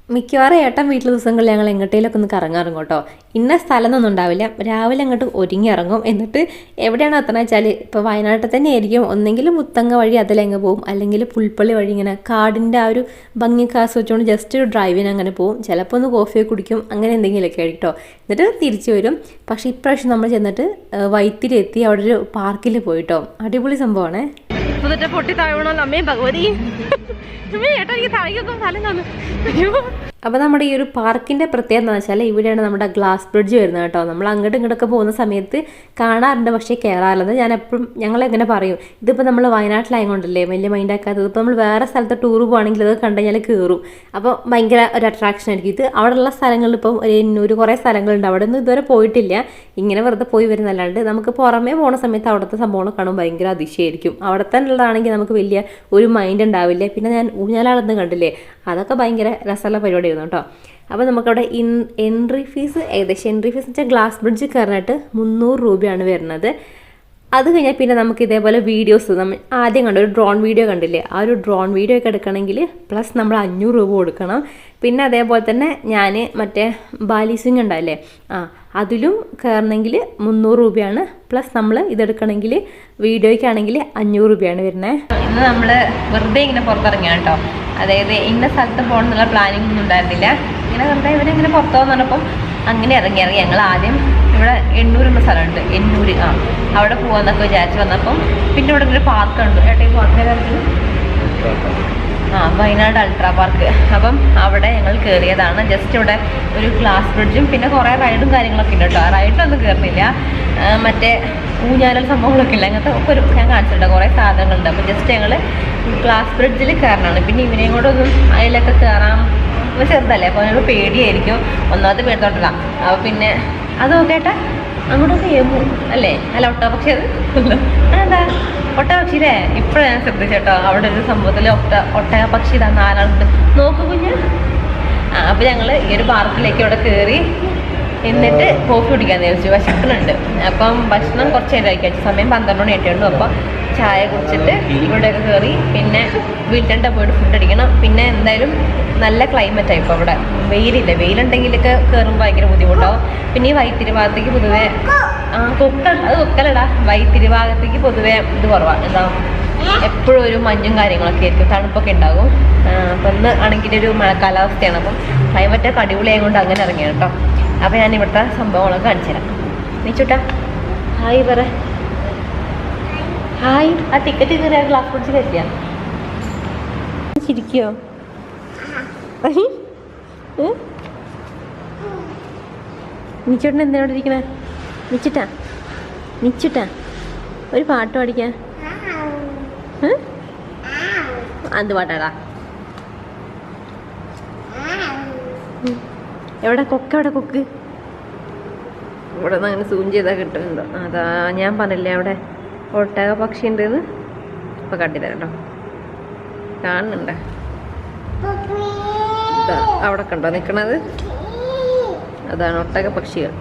മിക്കവാറും ഏട്ടൻ വീട്ടിലെ ദിവസങ്ങളിൽ ഞങ്ങൾ എങ്ങോട്ടേലൊക്കെ ഒന്ന് കറങ്ങാറും കേട്ടോ. ഇന്ന സ്ഥലമൊന്നും ഉണ്ടാവില്ല, രാവിലെ അങ്ങോട്ട് ഒരുങ്ങി ഇറങ്ങും. എന്നിട്ട് എവിടെയാണ് എത്തണം വെച്ചാൽ ഇപ്പോൾ വയനാട്ടിൽ തന്നെ ആയിരിക്കും, ഒന്നെങ്കിൽ മുത്തങ്ങ വഴി അതിലങ്ങ് പോകും, അല്ലെങ്കിൽ പുൽപ്പള്ളി വഴി ഇങ്ങനെ കാടിൻ്റെ ആ ഒരു ഭംഗിയൊക്കെ ആസ്വദിച്ചുകൊണ്ട് ജസ്റ്റ് ഒരു ഡ്രൈവിന് അങ്ങനെ പോകും. ചിലപ്പോൾ ഒന്ന് കോഫിയൊക്കെ കുടിക്കും, അങ്ങനെ എന്തെങ്കിലുമൊക്കെ ആയിരിക്കും കേട്ടോ. എന്നിട്ട് തിരിച്ചു വരും. പക്ഷേ ഇപ്രാവശ്യം നമ്മൾ ചെന്നിട്ട് വൈത്തിരി എത്തി അവിടെ ഒരു പാർക്കിൽ പോയിട്ടോ. അടിപൊളി സംഭവമാണേ. പൊട്ടി താഴണല്ലോ അമ്മേ ഭഗവതി, ഏട്ടാ എനിക്ക് താഴേക്കൊക്കെ സ്ഥലം തന്നു. അപ്പോൾ നമ്മുടെ ഈ ഒരു പാർക്കിൻ്റെ പ്രത്യേകത എന്ന് വെച്ചാൽ ഇവിടെയാണ് നമ്മുടെ ഗ്ലാസ് ബ്രിഡ്ജ് വരുന്നത് കേട്ടോ. നമ്മൾ അങ്ങോട്ടും ഇങ്ങോട്ടൊക്കെ പോകുന്ന സമയത്ത് കാണാറുണ്ട്, പക്ഷേ കയറാറുള്ളത്. ഞാൻ എപ്പോഴും ഞങ്ങളെങ്ങനെ പറയും, ഇതിപ്പോൾ നമ്മൾ വയനാട്ടിലായതുകൊണ്ടല്ലേ വലിയ മൈൻഡാക്കാത്തത്. ഇപ്പോൾ നമ്മൾ വേറെ സ്ഥലത്ത് ടൂർ പോകുകയാണെങ്കിൽ ഇത് കണ്ടു കഴിഞ്ഞാൽ കയറും. അപ്പോൾ ഭയങ്കര ഒരു അട്രാക്ഷൻ ആയിരിക്കും. ഇത് അവിടെയുള്ള സ്ഥലങ്ങളിൽ ഇപ്പം ഒരു 800 കുറേ സ്ഥലങ്ങളുണ്ട്, അവിടെ ഒന്നും ഇതുവരെ പോയിട്ടില്ല. ഇങ്ങനെ വെറുതെ പോയി വരുന്നല്ലാണ്ട് നമുക്ക് പുറമേ പോകുന്ന സമയത്ത് അവിടുത്തെ സംഭവങ്ങൾ കാണുമ്പോൾ ഭയങ്കര അതിശയമായിരിക്കും. അവിടെ തന്നെ ഉള്ളതാണെങ്കിൽ നമുക്ക് വലിയ ഒരു മൈൻഡ് ഉണ്ടാവില്ല. പിന്നെ ഞാൻ ഊഞ്ഞാലാടുന്നത് കണ്ടില്ലേ, അതൊക്കെ ഭയങ്കര രസമുള്ള പരിപാടിയായിരുന്നു കേട്ടോ. അപ്പോൾ നമുക്കവിടെ എൻട്രി ഫീസ് ഏകദേശം എൻട്രി ഫീസ് വെച്ചാൽ ഗ്ലാസ് ബ്രിഡ്ജ് കയറാനായിട്ട് 300 രൂപയാണ് വരുന്നത്. അത് കഴിഞ്ഞാൽ പിന്നെ നമുക്ക് ഇതേപോലെ വീഡിയോസ് നമ്മൾ ആദ്യം കണ്ട ഒരു ഡ്രോൺ വീഡിയോ കണ്ടില്ലേ, ആ ഒരു ഡ്രോൺ വീഡിയോ ഒക്കെ എടുക്കണമെങ്കിൽ പ്ലസ് നമ്മൾ 500 രൂപ കൊടുക്കണം. പിന്നെ അതേപോലെ തന്നെ ഞാൻ മറ്റേ ബാലി സ്വിങ് ഉണ്ടാവില്ലേ, അതിലും കയറണമെങ്കിൽ 300 രൂപയാണ്. പ്ലസ് നമ്മൾ ഇതെടുക്കണമെങ്കിൽ വീഡിയോയ്ക്കാണെങ്കിൽ 500 രൂപയാണ് വരുന്നത്. ഇന്ന് നമ്മൾ വെറുതെ ഇങ്ങനെ പുറത്തിറങ്ങിയാണ് കേട്ടോ. അതായത് ഇന്ന സ്ഥലത്ത് പോകണം എന്നുള്ള പ്ലാനിങ് ഒന്നും ഉണ്ടായിരുന്നില്ല. ഇങ്ങനെ വെറുതെ ഇവരിങ്ങനെ പുറത്തു പോകുന്നപ്പം അങ്ങനെ ഇറങ്ങി ഞങ്ങൾ ആദ്യം ഇവിടെ 800 എന്ന സ്ഥലമുണ്ട്, 800 അവിടെ പോകാമെന്നൊക്കെ വിചാരിച്ച് വന്നപ്പം പിന്നെ ഇവിടെ ഒരു പാർക്കുണ്ട് ഏട്ടാ. ഈ പാർക്കിൻ്റെ വയനാട് അൾട്രാ പാർക്ക്. അപ്പം അവിടെ ഞങ്ങൾ കയറിയതാണ്. ജസ്റ്റ് ഇവിടെ ഒരു ഗ്ലാസ് ബ്രിഡ്ജും പിന്നെ കുറേ റൈഡും കാര്യങ്ങളൊക്കെ ഉണ്ട് കേട്ടോ. റൈഡൊന്നും കയറുന്നില്ല, മറ്റേ ഊഞ്ഞാലൽ സംഭവങ്ങളൊക്കെ ഇല്ല, അങ്ങനത്തെ ഒക്കെ ഒരു ഞാൻ കാണിച്ചിട്ടുണ്ട്, കുറേ സാധനങ്ങളുണ്ട്. അപ്പോൾ ജസ്റ്റ് ഞങ്ങൾ ഗ്ലാസ് ബ്രിഡ്ജിൽ കയറണമാണ്. പിന്നെ ഇവനെയും കൂടെ ഒന്നും അതിലൊക്കെ കയറാം, അപ്പോൾ ചെറുതല്ലേ, അപ്പോൾ ഞങ്ങൾ പേടിയായിരിക്കും, ഒന്നാമത്തെ പേടിത്തോട്ടില്ല. അപ്പോൾ പിന്നെ അത് നോക്കേട്ടാ അങ്ങോട്ടൊക്കെ ഏമു അല്ലേ, അല്ല ഒട്ടകപക്ഷി, അത് അതെന്താ ഒട്ടകപക്ഷിയില്ലേ. ഇപ്പോഴാണ് ഞാൻ ശ്രദ്ധിച്ചേട്ടോ, അവിടെ ഒരു സംഭവത്തിൽ ഒട്ടകപക്ഷി ഇതാ 4 ആളുണ്ട്, നോക്കൂ കുഞ്ഞ്. അപ്പോൾ ഞങ്ങൾ ഈ ഒരു പാർക്കിലേക്ക് ഇവിടെ കയറി എന്നിട്ട് കോഫി കുടിക്കാൻ വിചാരിച്ചു. വിശക്കുന്നുണ്ട്. അപ്പം ഭക്ഷണം കുറച്ച് നേരം കഴിക്കാം, സമയം 12 മണി ആയിട്ടുണ്ട്. അപ്പോൾ ചായ കുടിച്ചിട്ട് ഇവിടെയൊക്കെ കയറി പിന്നെ വീട്ടിൻ്റെ പോയിട്ട് ഫുഡ് അടിക്കണം. പിന്നെ എന്തായാലും നല്ല ക്ലൈമറ്റായി ഇപ്പോൾ അവിടെ, വെയിലില്ല. വെയിലുണ്ടെങ്കിലൊക്കെ കയറുമ്പോൾ ഭയങ്കര ബുദ്ധിമുട്ടാവും. പിന്നെ ഈ വൈത്തിരി ഭാഗത്തേക്ക് പൊതുവേ അത് കൊക്കലടാ, വൈത്തിരി ഭാഗത്തേക്ക് പൊതുവേ ഇത് കുറവാണ്. എന്താ എപ്പോഴും ഒരു മഞ്ഞും കാര്യങ്ങളൊക്കെ ആയിരിക്കും, തണുപ്പൊക്കെ ഉണ്ടാകും. അപ്പം ഇന്ന് ആണെങ്കിൽ ഒരു മഴക്കാലാവസ്ഥയാണ്. അപ്പം ക്ലൈമറ്റൊക്കെ അടിപൊളിയായത് കൊണ്ട് അങ്ങനെ ഇറങ്ങിയാണ് കേട്ടോ. അപ്പോൾ ഞാൻ ഇവിടുത്തെ സംഭവങ്ങളൊക്കെ കാണിച്ചു തരാം. നീച്ചൂട്ടാ ഹായ് പറ, ഹായ്. ആ ടിക്കറ്റ് കയറിയ ഗ്ലാസ് പിടിച്ച് കയറ്റിയാ ചിരിക്കോ? നിച്ചോട്ടൻ എന്തിനോട് ഇരിക്കണേ? നിച്ചിട്ടാ ഒരു പാട്ട് പാടിക്കാൻ. എന്ത് പാട്ടാടാ? എവിടെ കൊക്ക്? എവിടെ കൊക്ക്? ഇവിടെ നിന്ന് അങ്ങനെ സൂം ചെയ്താൽ കിട്ടുന്നുണ്ടോ? അതാ ഞാൻ പറഞ്ഞില്ലേ അവിടെ ഒട്ടക പക്ഷി ഉണ്ടെന്ന്. ഇപ്പം കണ്ടിത്തരാം കേട്ടോ, കാണുന്നുണ്ട്. അവിടെ കണ്ടോ നിൽക്കണത്? അതാണ് ഒട്ടക പക്ഷികൾ.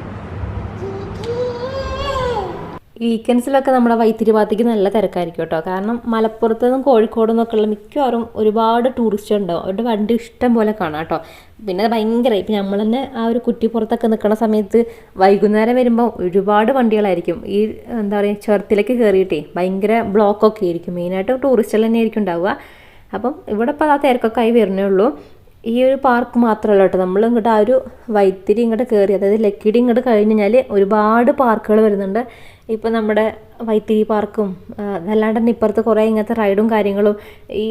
വീക്കെൻഡ്സിലൊക്കെ നമ്മുടെ വൈത്തിരി ഭാഗത്തേക്ക് നല്ല തിരക്കായിരിക്കും കേട്ടോ. കാരണം മലപ്പുറത്തു നിന്നും കോഴിക്കോട് നിന്നൊക്കെ ഉള്ള മിക്കവാറും ഒരുപാട് ടൂറിസ്റ്റ് ഉണ്ടാവും. അവരുടെ വണ്ടി ഇഷ്ടം പോലെ കാണാം കേട്ടോ. പിന്നെ ഭയങ്കര ഇപ്പം നമ്മൾ തന്നെ ആ ഒരു കുറ്റിപ്പുറത്തൊക്കെ നിൽക്കുന്ന സമയത്ത് വൈകുന്നേരം വരുമ്പോൾ ഒരുപാട് വണ്ടികളായിരിക്കും. ഈ എന്താ പറയുക, ചുരത്തിലേക്ക് കയറിയിട്ടേ ഭയങ്കര ബ്ലോക്കൊക്കെ ആയിരിക്കും. മെയിനായിട്ട് ടൂറിസ്റ്റുകൾ തന്നെ ആയിരിക്കും ഉണ്ടാവുക. അപ്പം ഇവിടെ ഇപ്പോൾ ആ തിരക്കൊക്കെ ആയി വരുന്നേ ഉള്ളൂ. ഈ ഒരു പാർക്ക് മാത്രമല്ല കേട്ടോ, നമ്മൾ ഇങ്ങോട്ട് ആ ഒരു വൈത്തിരി ഇങ്ങോട്ട് കയറി, അതായത് ലക്കിടി ഇങ്ങോട്ട് കഴിഞ്ഞ് കഴിഞ്ഞാൽ ഒരുപാട് പാർക്കുകൾ വരുന്നുണ്ട്. ഇപ്പോൾ നമ്മുടെ വൈത്തിരി പാർക്കും അതല്ലാണ്ട് തന്നെ ഇപ്പുറത്ത് കുറേ ഇങ്ങനത്തെ റൈഡും കാര്യങ്ങളും ഈ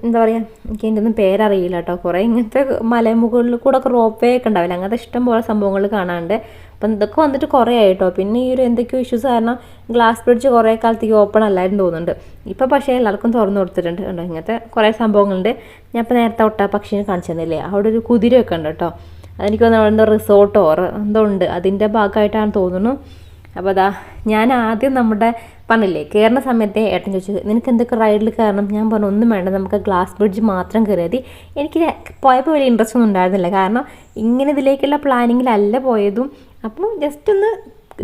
എന്താ പറയുക, എനിക്ക് അതിൻ്റെ ഒന്നും പേരറിയില്ല കേട്ടോ. കുറേ ഇങ്ങനത്തെ മലമുകളിൽ കൂടെ ഒക്കെ റോപ്പ് വേ ഒക്കെ ഉണ്ടാവില്ല, അങ്ങനത്തെ ഇഷ്ടം പോലെ സംഭവങ്ങൾ കാണാനുണ്ട്. അപ്പം ഇതൊക്കെ വന്നിട്ട് കുറേ ആയിട്ടോ. പിന്നെ ഈ ഒരു എന്തൊക്കെയോ ഇഷ്യൂസ് കാരണം ഗ്ലാസ് ബ്രിഡ്ജ് കുറേ കാലത്തേക്ക് ഓപ്പൺ അല്ലായിരുന്നു തോന്നുന്നുണ്ട്. ഇപ്പോൾ പക്ഷേ എല്ലാവർക്കും തുറന്നു കൊടുത്തിട്ടുണ്ട് കേട്ടോ. ഇങ്ങനത്തെ കുറേ സംഭവങ്ങളുണ്ട്. ഞാൻ ഇപ്പോൾ നേരത്തെ ഒട്ടകപക്ഷീനെ കാണിച്ചു തന്നില്ലേ, അവിടെ ഒരു കുതിരയൊക്കെ ഉണ്ട് കേട്ടോ. അതെനിക്ക് തോന്നുന്നു അവിടെ എന്തോ റിസോർട്ടോ എന്തോ ഉണ്ട്, അതിൻ്റെ ഭാഗമായിട്ടാണ് തോന്നുന്നു. അപ്പോൾ അതാ ഞാൻ ആദ്യം നമ്മുടെ പറഞ്ഞില്ലേ കയറുന്ന സമയത്തെ ഏട്ടൻ ചോദിച്ചത് നിനക്ക് എന്തൊക്കെ റൈഡിൽ കയറണം. ഞാൻ പറഞ്ഞു ഒന്നും വേണ്ട, നമുക്ക് ഗ്ലാസ് ബ്രിഡ്ജ് മാത്രം കയറിയാൽ മതി. എനിക്ക് പോയപ്പോൾ വലിയ ഇൻട്രസ്റ്റ് ഒന്നും ഉണ്ടായിരുന്നില്ല, കാരണം ഇങ്ങനെ ഇതിലേക്കുള്ള പ്ലാനിങ്ങിലല്ല പോയതും. അപ്പോൾ ജസ്റ്റ് ഒന്ന്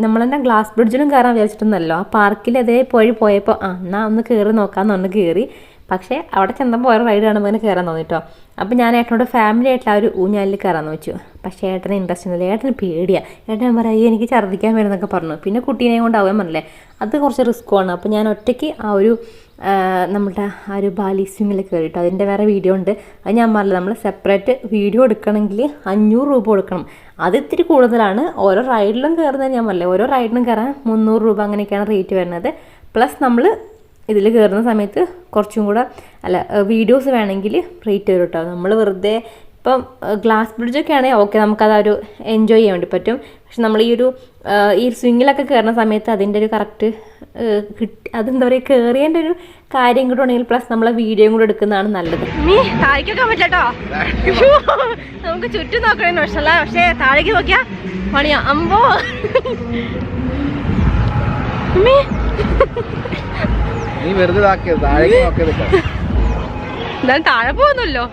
നമ്മളെന്നെ ഗ്ലാസ് ബ്രിഡ്ജിലും കയറാൻ വിചാരിച്ചിട്ടൊന്നല്ലോ, ആ പാർക്കിൽ അതേ പോയപ്പോൾ എന്നാൽ ഒന്ന് കയറി നോക്കാമെന്ന് പറഞ്ഞ് കയറി. പക്ഷേ അവിടെ ചെന്നപ്പോൾ ഓരോ റൈഡ് കാണുമ്പോൾ ഇങ്ങനെ കയറാൻ തോന്നി കേട്ടോ. അപ്പോൾ ഞാൻ ഏട്ടനോട് ഫാമിലി ആയിട്ടുള്ള ആ ഒരു ഊഞ്ഞാലിൽ കയറാമെന്ന് വെച്ചു. പക്ഷേ ഏട്ടന് ഇൻട്രസ്റ്റ് ഒന്നുമില്ല, ഏട്ടന് പേടിയാണ്. ഏട്ടൻ പറയുക എനിക്ക് ഛർദ്ദിക്കാൻ വരുന്നൊക്കെ പറഞ്ഞു. പിന്നെ കുട്ടീനെ കൊണ്ടാവാൻ പറഞ്ഞില്ലേ, അത് കുറച്ച് റിസ്ക്കുമാണ്. അപ്പോൾ ഞാൻ ഒറ്റയ്ക്ക് ആ ഒരു നമ്മുടെ ആ ഒരു ബാലി സ്വിങ്ങിൽ കയറിയിട്ട് അതിൻ്റെ വേറെ വീഡിയോ ഉണ്ട്. അത് ഞാൻ പറഞ്ഞില്ല, നമ്മൾ സെപ്പറേറ്റ് വീഡിയോ എടുക്കണമെങ്കിൽ 500 രൂപ കൊടുക്കണം. അത് ഇത്തിരി കൂടുതലാണ്. ഓരോ റൈഡിലും കയറുന്നത് ഞാൻ പറഞ്ഞില്ലേ, ഓരോ റൈഡിനും കയറാൻ 300 രൂപ അങ്ങനെയൊക്കെയാണ് റേറ്റ് വരുന്നത്. പ്ലസ് നമ്മൾ ഇതിൽ കയറുന്ന സമയത്ത് കുറച്ചും കൂടെ വീഡിയോസ് വേണമെങ്കിൽ റേറ്റ് വരും കേട്ടോ. നമ്മൾ വെറുതെ ഇപ്പം ഗ്ലാസ് ബ്രിഡ്ജൊക്കെ ആണെങ്കിൽ ഓക്കെ, നമുക്കതൊരു എൻജോയ് ചെയ്യാൻ വേണ്ടി പറ്റും. പക്ഷെ നമ്മൾ ഈ സ്വിങ്ങിലൊക്കെ കയറുന്ന സമയത്ത് അതിൻ്റെ ഒരു കറക്റ്റ് അതെന്താ പറയുക, കയറിയതിൻ്റെ ഒരു കാര്യം കൂടെ ഉണ്ടെങ്കിൽ പ്ലസ് നമ്മളെ വീഡിയോയും കൂടെ എടുക്കുന്നതാണ് നല്ലത്. താഴേക്കൊക്കെ പറ്റില്ല കേട്ടോ, നമുക്ക് ചുറ്റും നോക്കണേന്ന് പ്രശ്നമല്ല. പക്ഷേ താഴേക്ക് നോക്കിയാൽ പണിയാ. അമ്പോ എന്തായാലും താഴെ പോകുന്നല്ലോ.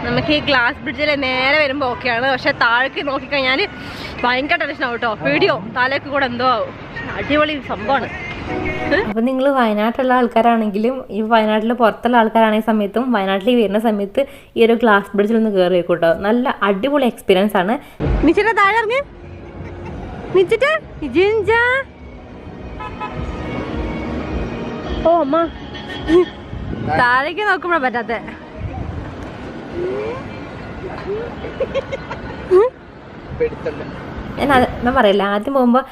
നമുക്ക് ഈ ഗ്ലാസ് ബ്രിഡ്ജിൽ നേരെ വരുമ്പോൾ ഓക്കെയാണ്. പക്ഷെ താഴേക്ക് നോക്കിക്കഴിഞ്ഞാൽ ഭയങ്കര ടെൻഷൻ ആവും കേട്ടോ. വീഡിയോ താഴേക്ക് കൂടെ എന്തോ ആവും. അടിപൊളി സംഭവമാണ്. അപ്പം നിങ്ങൾ വയനാട്ടിലുള്ള ആൾക്കാരാണെങ്കിലും ഈ വയനാട്ടിൽ പുറത്തുള്ള ആൾക്കാരാണെങ്കിൽ സമയത്തും വയനാട്ടിൽ വരുന്ന സമയത്ത് ഈ ഒരു ഗ്ലാസ് ബ്രിഡ്ജിൽ ഒന്ന് കയറി കേട്ടോ. നല്ല അടിപൊളി എക്സ്പീരിയൻസ് ആണ്. നിച്ചിട്ട് താഴെ ഇറങ്ങി നിച്ചിട്ട് ഓ അമ്മ താഴേക്ക് നോക്കുമ്പോഴാ പറ്റാത്ത. ഞാൻ പറയില്ല, ആദ്യം പോകുമ്പോൾ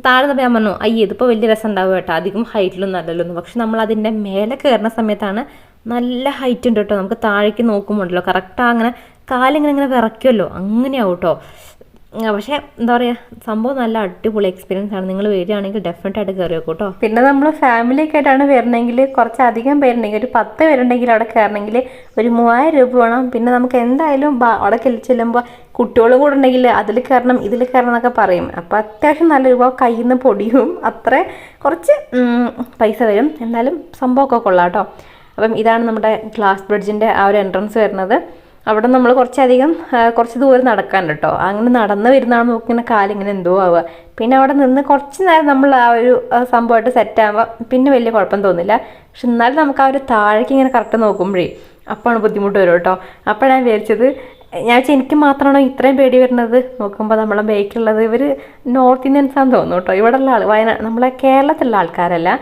താഴെ ഞാൻ പറഞ്ഞു അയ്യ ഇതിപ്പോൾ വലിയ രസം ഉണ്ടാവും കേട്ടോ, അധികം ഹൈറ്റിലൊന്നും അല്ലല്ലോ. പക്ഷെ നമ്മൾ അതിൻ്റെ മേലെ കയറുന്ന സമയത്താണ് നല്ല ഹൈറ്റ് ഉണ്ട് കേട്ടോ. നമുക്ക് താഴേക്ക് നോക്കുമ്പോണ്ടല്ലോ കറക്റ്റാ അങ്ങനെ കാലിങ്ങനെ വിറയ്ക്കുമല്ലോ, അങ്ങനെയാവും കേട്ടോ. പക്ഷേ എന്താ പറയുക, സംഭവം നല്ല അടിപൊളി എക്സ്പീരിയൻസ് ആണ്. നിങ്ങൾ വരികയാണെങ്കിൽ ഡെഫിനറ്റായിട്ട് കയറി വെക്കും കേട്ടോ. പിന്നെ നമ്മൾ ഫാമിലിയൊക്കെ ആയിട്ടാണ് വരണമെങ്കിൽ കുറച്ചധികം പേരുണ്ടെങ്കിൽ ഒരു 10 പേരുണ്ടെങ്കിൽ അവിടെ കയറണമെങ്കിൽ ഒരു 3000 രൂപ വേണം. പിന്നെ നമുക്ക് എന്തായാലും അവിടെ ചെല്ലുമ്പോൾ കുട്ടികളും കൂടെ ഉണ്ടെങ്കിൽ അതിൽ കയറണം ഇതിൽ കയറണം എന്നൊക്കെ പറയും. അപ്പോൾ അത്യാവശ്യം നല്ല രൂപ കയ്യിൽ നിന്ന് പൊടിയും, അത്ര കുറച്ച് പൈസ വരും. എന്നാലും സംഭവമൊക്കെ കൊള്ളാം കേട്ടോ. അപ്പം ഇതാണ് നമ്മുടെ ഗ്ലാസ് ബ്രിഡ്ജിൻ്റെ ആ ഒരു എൻട്രൻസ് വരുന്നത്. അവിടെ നമ്മൾ കുറച്ച് ദൂരം നടക്കാൻ കേട്ടോ. അങ്ങനെ നടന്ന് വരുന്നതാണ് നോക്കിങ്ങനെ കാലിങ്ങനെ എന്തോ ആവുക. പിന്നെ അവിടെ നിന്ന് കുറച്ച് നേരം നമ്മൾ ആ ഒരു സംഭവമായിട്ട് സെറ്റാകുമ്പോൾ പിന്നെ വലിയ കുഴപ്പം തോന്നില്ല. പക്ഷെ എന്നാലും നമുക്ക് ആ ഒരു താഴേക്ക് ഇങ്ങനെ കറക്റ്റ് നോക്കുമ്പോഴേ അപ്പോഴാണ് ബുദ്ധിമുട്ട് വരും കേട്ടോ. അപ്പോഴാണ് ഞാൻ വിചാരിച്ചത്, എനിക്ക് മാത്രമാണോ ഇത്രയും പേടി വരുന്നത്? നോക്കുമ്പോൾ നമ്മളെ ബൈക്കുള്ളത് ഇവർ നോർത്ത് ഇന്ത്യൻസാന്ന് തോന്നുന്നു കേട്ടോ. ഇവിടെയുള്ള നമ്മളെ കേരളത്തിലുള്ള ആൾക്കാരല്ല,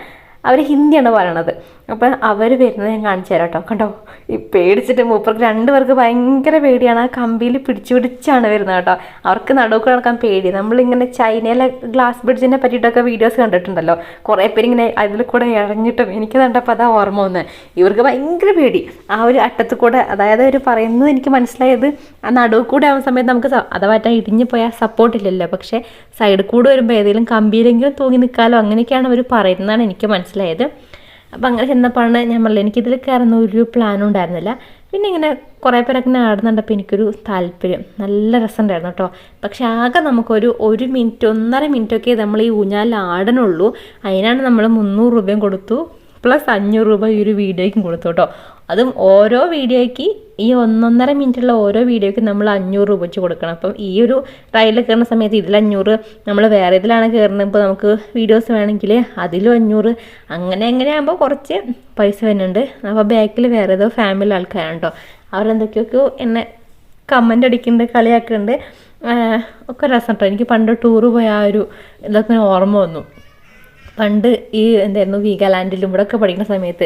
അവർ ഹിന്ദിയാണ് പറയണത്. അപ്പം അവർ വരുന്നത് ഞാൻ കാണിച്ചു തരാം കേട്ടോ. കണ്ടോ, ഈ പേടിച്ചിട്ട് മൂപ്പർക്ക് 2 പേർക്ക് ഭയങ്കര പേടിയാണ്. ആ കമ്പിയിൽ പിടിച്ചാണ് വരുന്നത് കേട്ടോ. അവർക്ക് നടുക്ക് നടക്കാൻ പേടി. നമ്മളിങ്ങനെ ചൈനയിലെ ഗ്ലാസ് ബ്രിഡ്ജിനെ പറ്റിയിട്ടൊക്കെ വീഡിയോസ് കണ്ടിട്ടുണ്ടല്ലോ, കുറേ പേരിങ്ങനെ അതിൽ കൂടെ ഇഴഞ്ഞിട്ടും. എനിക്ക് കണ്ടപ്പോൾ അതാ ഓർമ്മ വന്നത്. ഇവർക്ക് ഭയങ്കര പേടി ആ ഒരു അറ്റത്ത് കൂടെ. അതായത് അവർ പറയുന്നത് എനിക്ക് മനസ്സിലായത്, ആ നടുവ് കൂടെ ആവുന്ന സമയത്ത് നമുക്ക് അഥവാ ഇടിഞ്ഞു പോയാൽ സപ്പോർട്ടില്ലല്ലോ. പക്ഷേ സൈഡിൽ കൂടെ വരുമ്പോൾ ഏതെങ്കിലും കമ്പിയിലെങ്കിലും തൂങ്ങി നിൽക്കാലോ, അങ്ങനെയൊക്കെയാണ് അവർ പറയുന്നതാണ് എനിക്ക് മനസ്സിലായത്. അപ്പം അങ്ങനെ ചെന്നപ്പോഴാണ് ഞാൻ പറഞ്ഞത് എനിക്കിതിൽ കയറുന്ന ഒരു പ്ലാനും ഉണ്ടായിരുന്നില്ല. പിന്നെ ഇങ്ങനെ കുറേ പേരൊക്കെ ഇങ്ങനെ ആടുന്നുണ്ടപ്പോൾ എനിക്കൊരു താല്പര്യം, നല്ല രസമുണ്ടായിരുന്നു കേട്ടോ. പക്ഷെ ആകെ നമുക്കൊരു 1 മിനിറ്റ് 1.5 മിനിറ്റൊക്കെ നമ്മൾ ഈ ഊഞ്ഞാലിൽ ആടണുള്ളൂ. അതിനാണ് നമ്മൾ 300 രൂപയും കൊടുത്തു, പ്ലസ് 500 രൂപ ഈ ഒരു വീഡിയോയ്ക്കും കൊടുത്തു കേട്ടോ. അതും ഓരോ വീഡിയോയ്ക്ക് ഈ 1.5 മിനിറ്റുള്ള ഓരോ വീഡിയോയ്ക്ക് നമ്മൾ 500 രൂപ വെച്ച് കൊടുക്കണം. അപ്പം ഈ ഒരു റൈഡിൽ കയറുന്ന സമയത്ത് ഇതിൽ 500, നമ്മൾ വേറെ ഇതിലാണ് കയറുന്നത് ഇപ്പോൾ നമുക്ക് വീഡിയോസ് വേണമെങ്കിൽ അതിലും 500, അങ്ങനെ ആകുമ്പോൾ കുറച്ച് പൈസ വരുന്നുണ്ട്. അപ്പോൾ ബാക്കിൽ വേറെ ഏതോ ഫാമിലി ആൾക്കാരാണ് കേട്ടോ. അവരെന്തൊക്കെയൊക്കെയോ എന്നെ കമൻ്റ് അടിക്കുന്നുണ്ട്, കളിയാക്കുന്നുണ്ട്, ഒക്കെ രസം കേട്ടോ. എനിക്ക് പണ്ട് ടൂറ് പോയ ആ ഒരു ഇതൊക്കെ ഓർമ്മ വന്നു. പണ്ട് ഈ എന്തായിരുന്നു വീഗാലാൻഡിലും ഇവിടെ ഒക്കെ പഠിക്കുന്ന സമയത്ത്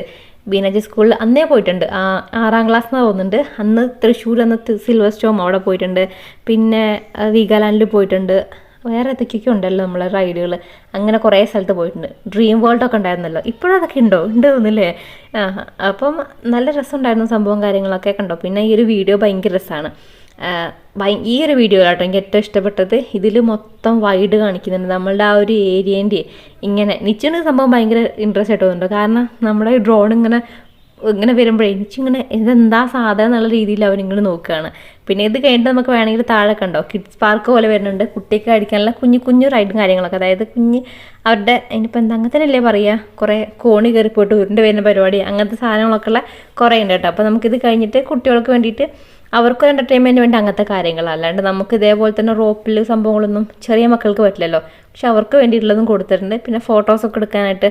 ബീനാജി സ്കൂളിൽ അന്നേ പോയിട്ടുണ്ട്. 6ാം ക്ലാസ്സിനാണ് പോകുന്നുണ്ട്. അന്ന് തൃശ്ശൂർ സിൽവർ സ്റ്റോം അവിടെ പോയിട്ടുണ്ട്. പിന്നെ വീഗാലാൻഡിൽ പോയിട്ടുണ്ട്. വേറെ ഏതൊക്കെയൊക്കെ ഉണ്ടല്ലോ നമ്മളെ റൈഡുകൾ. അങ്ങനെ കുറേ സ്ഥലത്ത് പോയിട്ടുണ്ട്. ഡ്രീം വേൾഡൊക്കെ ഉണ്ടായിരുന്നല്ലോ. ഇപ്പോഴും അതൊക്കെ ഉണ്ട് തോന്നില്ലേ? അപ്പം നല്ല രസമുണ്ടായിരുന്നു സംഭവം കാര്യങ്ങളൊക്കെ കണ്ടോ. പിന്നെ ഈ ഒരു വീഡിയോ ഭയങ്കര രസമാണ്. ഈ ഒരു വീഡിയോ കേട്ടോ എനിക്ക് ഏറ്റവും ഇഷ്ടപ്പെട്ടത്. ഇതിൽ മൊത്തം വൈഡ് കാണിക്കുന്നുണ്ട് നമ്മളുടെ ആ ഒരു ഏരിയേൻ്റെ. ഇങ്ങനെ നിച്ചിന് സംഭവം ഭയങ്കര ഇൻട്രസ്റ്റ് ആയിട്ട് തോന്നുന്നുണ്ട്. കാരണം നമ്മുടെ ഡ്രോൺ ഇങ്ങനെ വരുമ്പോഴേ നിച്ചിങ്ങനെ ഇതെന്താ സാധനം എന്നുള്ള രീതിയിൽ അവരിങ്ങനെ നോക്കുകയാണ്. പിന്നെ ഇത് കഴിഞ്ഞിട്ട് നമുക്ക് വേണമെങ്കിൽ താഴെ കണ്ടോ കിഡ്സ് പാർക്ക് പോലെ വരുന്നുണ്ട്. കുട്ടിക്ക് അടിക്കാനുള്ള കുഞ്ഞു റൈഡും കാര്യങ്ങളൊക്കെ. അതായത് അവരുടെ അതിനിപ്പോൾ എന്താ അങ്ങനെ തന്നെയല്ലേ പറയുക, കുറേ കോണി കയറി പോയിട്ട് ഉരുണ്ട് വരുന്ന പരിപാടി, അങ്ങനത്തെ സാധനങ്ങളൊക്കെ ഉള്ള കുറേ ഉണ്ട് കേട്ടോ. അപ്പോൾ നമുക്കിത് കഴിഞ്ഞിട്ട് കുട്ടികൾക്ക് വേണ്ടിയിട്ട് അവർക്കൊരു എൻ്റർടൈൻമെൻറ്റ് വേണ്ടി അങ്ങനത്തെ കാര്യങ്ങൾ, അല്ലാണ്ട് നമുക്ക് ഇതേപോലെ തന്നെ റോപ്പിൽ സംഭവങ്ങളൊന്നും ചെറിയ മക്കൾക്ക് പറ്റില്ലല്ലോ. പക്ഷെ അവർക്ക് വേണ്ടിയിട്ടുള്ളതും കൊടുത്തിട്ടുണ്ട്. പിന്നെ ഫോട്ടോസൊക്കെ എടുക്കാനായിട്ട്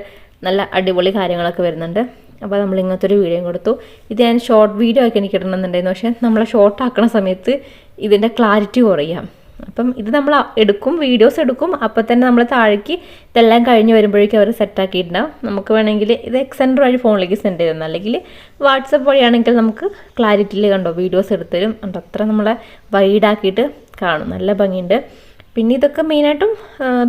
നല്ല അടിപൊളി കാര്യങ്ങളൊക്കെ വരുന്നുണ്ട്. അപ്പോൾ നമ്മൾ ഇങ്ങനത്തെ ഒരു വീഡിയോ കൊടുത്തു. ഇത് ഞാൻ ഷോർട്ട് വീഡിയോ ആക്കി എനിക്ക് ഇടണമെന്നുണ്ടായിരുന്നു. പക്ഷേ നമ്മൾ ഷോർട്ട് ആക്കുന്ന സമയത്ത് ഇതിൻ്റെ ക്ലാരിറ്റി കുറയാം. അപ്പം ഇത് നമ്മൾ എടുക്കും, വീഡിയോസ് എടുക്കും, അപ്പോൾ തന്നെ നമ്മൾ താഴേക്ക് ഇതെല്ലാം കഴിഞ്ഞ് വരുമ്പോഴേക്കും അവർ സെറ്റാക്കിയിട്ടുണ്ടാവും. നമുക്ക് വേണമെങ്കിൽ ഇത് എക്സെൻഡർ വഴി ഫോണിലേക്ക് സെൻഡ് ചെയ്തിരുന്നു, അല്ലെങ്കിൽ വാട്സപ്പ് വഴിയാണെങ്കിൽ നമുക്ക് ക്ലാരിറ്റിയിൽ കണ്ടോ വീഡിയോസ് എടുത്തരും. അത്ര നമ്മളെ വൈഡാക്കിയിട്ട് കാണും, നല്ല ഭംഗിയുണ്ട്. പിന്നെ ഇതൊക്കെ മെയിനായിട്ടും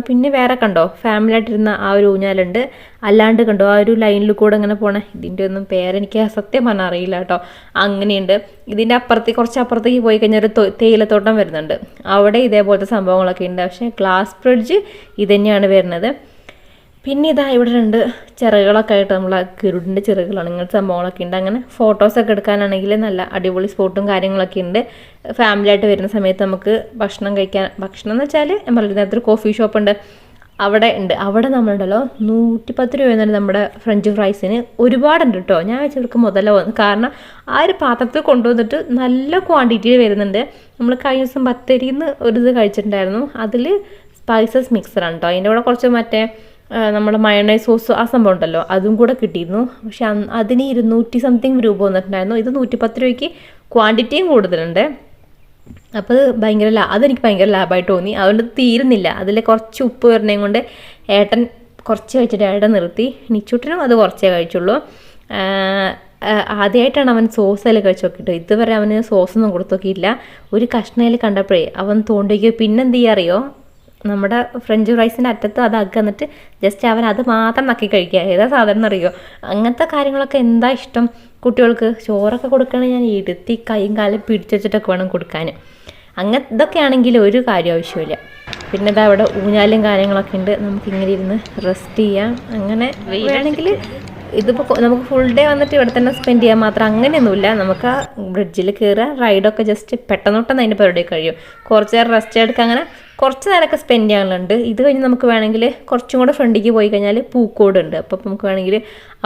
പിന്നെ വേറെ കണ്ടോ ഫാമിലി ആയിട്ടിരുന്ന ആ ഒരു ഊഞ്ഞാലുണ്ട്. അല്ലാണ്ട് കണ്ടോ ആ ഒരു ലൈനിൽ കൂടെ അങ്ങനെ പോണേ, ഇതിൻ്റെ ഒന്നും പേരെനിക്ക് സത്യം പറഞ്ഞാൽ അറിയില്ല കേട്ടോ. അങ്ങനെയുണ്ട്. ഇതിൻ്റെ കുറച്ച് അപ്പുറത്തേക്ക് പോയി കഴിഞ്ഞാൽ ഒരു തേയിലത്തോട്ടം വരുന്നുണ്ട്, അവിടെ ഇതേപോലത്തെ സംഭവങ്ങളൊക്കെ ഉണ്ട്. പക്ഷേ ഗ്ലാസ് ബ്രിഡ്ജ് ഇത് തന്നെയാണ് വരുന്നത്. പിന്നെ ഇതാ ഇവിടെ 2 ചിറകുകളൊക്കെ ആയിട്ട് നമ്മളെ ഗരുഡിൻ്റെ ചിറകുകളാണ്, ഇങ്ങനത്തെ സംഭവങ്ങളൊക്കെ ഉണ്ട്. അങ്ങനെ ഫോട്ടോസൊക്കെ എടുക്കാനാണെങ്കിൽ നല്ല അടിപൊളി സ്പോട്ടും കാര്യങ്ങളൊക്കെ ഉണ്ട്. ഫാമിലി ആയിട്ട് വരുന്ന സമയത്ത് നമുക്ക് ഭക്ഷണം എന്ന് വെച്ചാൽ ഞാൻ പറയുന്നത് കോഫി ഷോപ്പ് ഉണ്ട്, അവിടെ ഉണ്ട്. അവിടെ നമ്മളുണ്ടല്ലോ 110 രൂപ എന്നല്ല നമ്മുടെ ഫ്രഞ്ച് ഫ്രൈസിന് ഒരുപാടുണ്ട് കേട്ടോ. ഞാൻ വെച്ചെടുക്കും മുതല വന്നു, കാരണം ആ ഒരു പാത്രത്തിൽ കൊണ്ടുവന്നിട്ട് നല്ല ക്വാണ്ടിറ്റിയിൽ വരുന്നുണ്ട്. നമ്മൾ കഴിഞ്ഞ ദിവസം ബത്തേരിന്ന് ഒരു ഇത് കഴിച്ചിട്ടുണ്ടായിരുന്നു, അതിൽ സ്പൈസസ് മിക്സറാണ് കേട്ടോ. അതിൻ്റെ കൂടെ കുറച്ച് മറ്റേ നമ്മുടെ മയോണൈസ് സോസ് ആ സംഭവം ഉണ്ടല്ലോ അതും കൂടെ കിട്ടിയിരുന്നു. പക്ഷെ അതിന് 200 സംതിങ് രൂപ വന്നിട്ടുണ്ടായിരുന്നു. ഇത് 110 രൂപയ്ക്ക് ക്വാണ്ടിറ്റിയും കൂടുതലുണ്ട്. അപ്പോൾ അതെനിക്ക് ഭയങ്കര ലാഭമായിട്ട് തോന്നി. അതുകൊണ്ട് തീരുന്നില്ല. അതിൽ കുറച്ച് ഉപ്പ് വരുന്നതും കൊണ്ട് ഏട്ടൻ കുറച്ച് കഴിച്ചിട്ട് ഏട്ടൻ നിർത്തി. നിച്ചൂട്ടനും അത് കുറച്ചേ കഴിച്ചുള്ളൂ. ആദ്യമായിട്ടാണ് അവൻ സോസെല്ലാം കഴിച്ച് നോക്കിയിട്ട്. ഇതുവരെ അവന് സോസൊന്നും കൊടുത്തു നോക്കിയില്ല. ഒരു കഷ്ണയിൽ കണ്ടപ്പോഴേ അവൻ തോണ്ടിക്കോ. പിന്നെന്ത് ചെയ്യുക അറിയോ, നമ്മുടെ ഫ്രഞ്ച് ഫ്രൈസിൻ്റെ അറ്റത്ത് അതാക്കി എന്നിട്ട് ജസ്റ്റ് അവൻ അത് മാത്രം നക്കി കഴിക്കുക. ഏതാ സാധനം അറിയോ, അങ്ങനത്തെ കാര്യങ്ങളൊക്കെ എന്താ ഇഷ്ടം കുട്ടികൾക്ക്. ചോറൊക്കെ കൊടുക്കണമെങ്കിൽ ഞാൻ എടുത്തി കൈയും കാലും പിടിച്ചുവെച്ചിട്ടൊക്കെ വേണം കൊടുക്കാൻ. ഇതൊക്കെ ആണെങ്കിൽ ഒരു കാര്യം ആവശ്യമില്ല. പിന്നെ ഇതാ അവിടെ ഊഞ്ഞാലും കാര്യങ്ങളൊക്കെ ഉണ്ട്, നമുക്കിങ്ങനെ ഇരുന്ന് റെസ്റ്റ് ചെയ്യാം. അങ്ങനെ വേണമെങ്കിൽ ഇതിപ്പോൾ നമുക്ക് ഫുൾ ഡേ വന്നിട്ട് ഇവിടെ തന്നെ സ്പെൻഡ് ചെയ്യാൻ മാത്രം അങ്ങനെയൊന്നുമില്ല. നമുക്ക് ആ ബ്രിഡ്ജിൽ കയറുക, റൈഡൊക്കെ ജസ്റ്റ് പെട്ടെന്നൊട്ടം അതിൻ്റെ പരിപാടി കഴിയും. കുറച്ച് നേരം റെസ്റ്റ് എടുക്കുക, അങ്ങനെ കുറച്ച് നേരമൊക്കെ സ്പെൻഡ് ചെയ്യാനുണ്ട്. ഇത് കഴിഞ്ഞ് നമുക്ക് വേണമെങ്കിൽ കുറച്ചും കൂടെ ഫ്രണ്ടിലേക്ക് പോയി കഴിഞ്ഞാൽ പൂക്കോട് ഉണ്ട്. അപ്പം നമുക്ക് വേണമെങ്കിൽ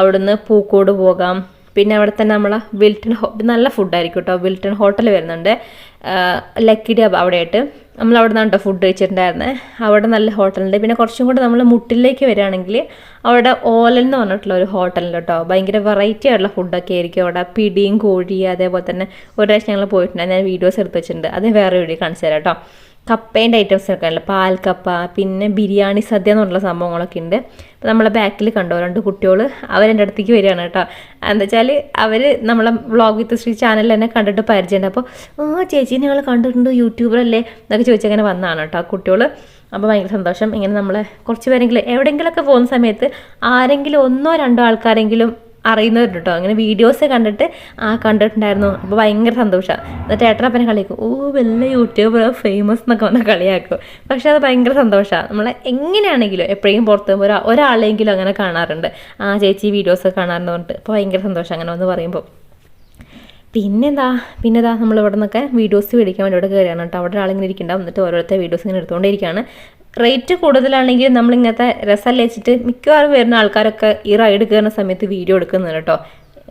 അവിടുന്ന് പൂക്കോട് പോകാം. പിന്നെ അവിടെ തന്നെ നമ്മളെ വിൽട്ടൺ നല്ല ഫുഡായിരിക്കും കേട്ടോ. വിൽട്ടൺ ഹോട്ടൽ വരുന്നുണ്ട് ലക്കിടി അവിടെയായിട്ട്. നമ്മൾ അവിടെ നിന്നാണ് കേട്ടോ ഫുഡ് കഴിച്ചിട്ടുണ്ടായിരുന്നത്. അവിടെ നല്ല ഹോട്ടലുണ്ട്. പിന്നെ കുറച്ചും കൂടെ നമ്മൾ മുട്ടിലേക്ക് വരികയാണെങ്കിൽ അവിടെ ഓലൻ എന്ന് പറഞ്ഞിട്ടുള്ള ഒരു ഹോട്ടലുണ്ട് കേട്ടോ. ഭയങ്കര വെറൈറ്റി ആയിട്ടുള്ള ഫുഡൊക്കെ ആയിരിക്കും അവിടെ. പിടിയും കോഴി അതേപോലെ തന്നെ ഒരു പ്രാവശ്യം ഞങ്ങൾ പോയിട്ടുണ്ട്, ഞാൻ വീഡിയോസ് എടുത്ത് വെച്ചിട്ടുണ്ട്, അത് വേറെ വീഡിയോ കാണിച്ചു തരാം കേട്ടോ. കപ്പേൻ്റെ ഐറ്റംസ് ഒക്കെ ഉണ്ടല്ലോ, പാൽക്കപ്പ, പിന്നെ ബിരിയാണി സദ്യ എന്നുള്ള സംഭവങ്ങളൊക്കെ ഉണ്ട്. അപ്പോൾ നമ്മളെ ബാക്കിൽ കണ്ടോ 2 കുട്ടികൾ അവരെൻ്റെ അടുത്തേക്ക് വരികയാണ് കേട്ടോ. എന്താ വെച്ചാൽ അവർ നമ്മളെ വ്ളോഗ് വിത്ത് ശ്രീ ചാനലിൽ തന്നെ കണ്ടിട്ട് പരിചയമുണ്ട്. അപ്പോൾ ചേച്ചി ഞങ്ങൾ കണ്ടിട്ടുണ്ട്, യൂട്യൂബറല്ലേ എന്നൊക്കെ ചോദിച്ചങ്ങനെ വന്നതാണ് കേട്ടോ കുട്ടികൾ. അപ്പോൾ ഭയങ്കര സന്തോഷം. ഇങ്ങനെ നമ്മളെ കുറച്ച് പേരെങ്കിലും എവിടെയെങ്കിലുമൊക്കെ പോകുന്ന സമയത്ത് ആരെങ്കിലും 1-2 ആൾക്കാരെങ്കിലും അറിയുന്നവരുണ്ട് കേട്ടോ. അങ്ങനെ വീഡിയോസ് കണ്ടിട്ട് കണ്ടിട്ടുണ്ടായിരുന്നു. അപ്പോൾ ഭയങ്കര സന്തോഷമാണ്. എന്നിട്ട് ഏട്ടനപ്പനെ കളിയാക്കും, വല്ല യൂട്യൂബർ ഫേമസ് എന്നൊക്കെ വന്ന് കളിയാക്കും. പക്ഷെ അത് ഭയങ്കര സന്തോഷമാണ്. നമ്മളെ എങ്ങനെയാണെങ്കിലും എപ്പോഴെങ്കിലും പുറത്ത് പോകുമ്പോൾ ഒരാളെങ്കിലും അങ്ങനെ കാണാറുണ്ട്, ചേച്ചി വീഡിയോസൊക്കെ കാണാറുണ്ട് പറഞ്ഞിട്ട്. അപ്പോൾ ഭയങ്കര സന്തോഷം അങ്ങനെ വന്ന് പറയുമ്പോൾ. പിന്നെന്താ നമ്മൾ ഇവിടെ നിന്നൊക്കെ വീഡിയോസ് മേടിക്കാൻ വേണ്ടി ഇവിടെ കയറിയാണ് കേട്ടോ. അവിടെ ഒരാളിങ്ങനെ ഇരിക്കുന്നുണ്ടാവും, എന്നിട്ട് ഓരോരുത്തർ വീഡിയോസ് ഇങ്ങനെ എടുത്തുകൊണ്ടിരിക്കുകയാണ്. റേറ്റ് കൂടുതലാണെങ്കിൽ നമ്മളിങ്ങനത്തെ രസമല്ല വെച്ചിട്ട് മിക്കവാറും വരുന്ന ആൾക്കാരൊക്കെ ഈ റൈഡ് കയറുന്ന സമയത്ത് വീഡിയോ എടുക്കുന്നത് കേട്ടോ.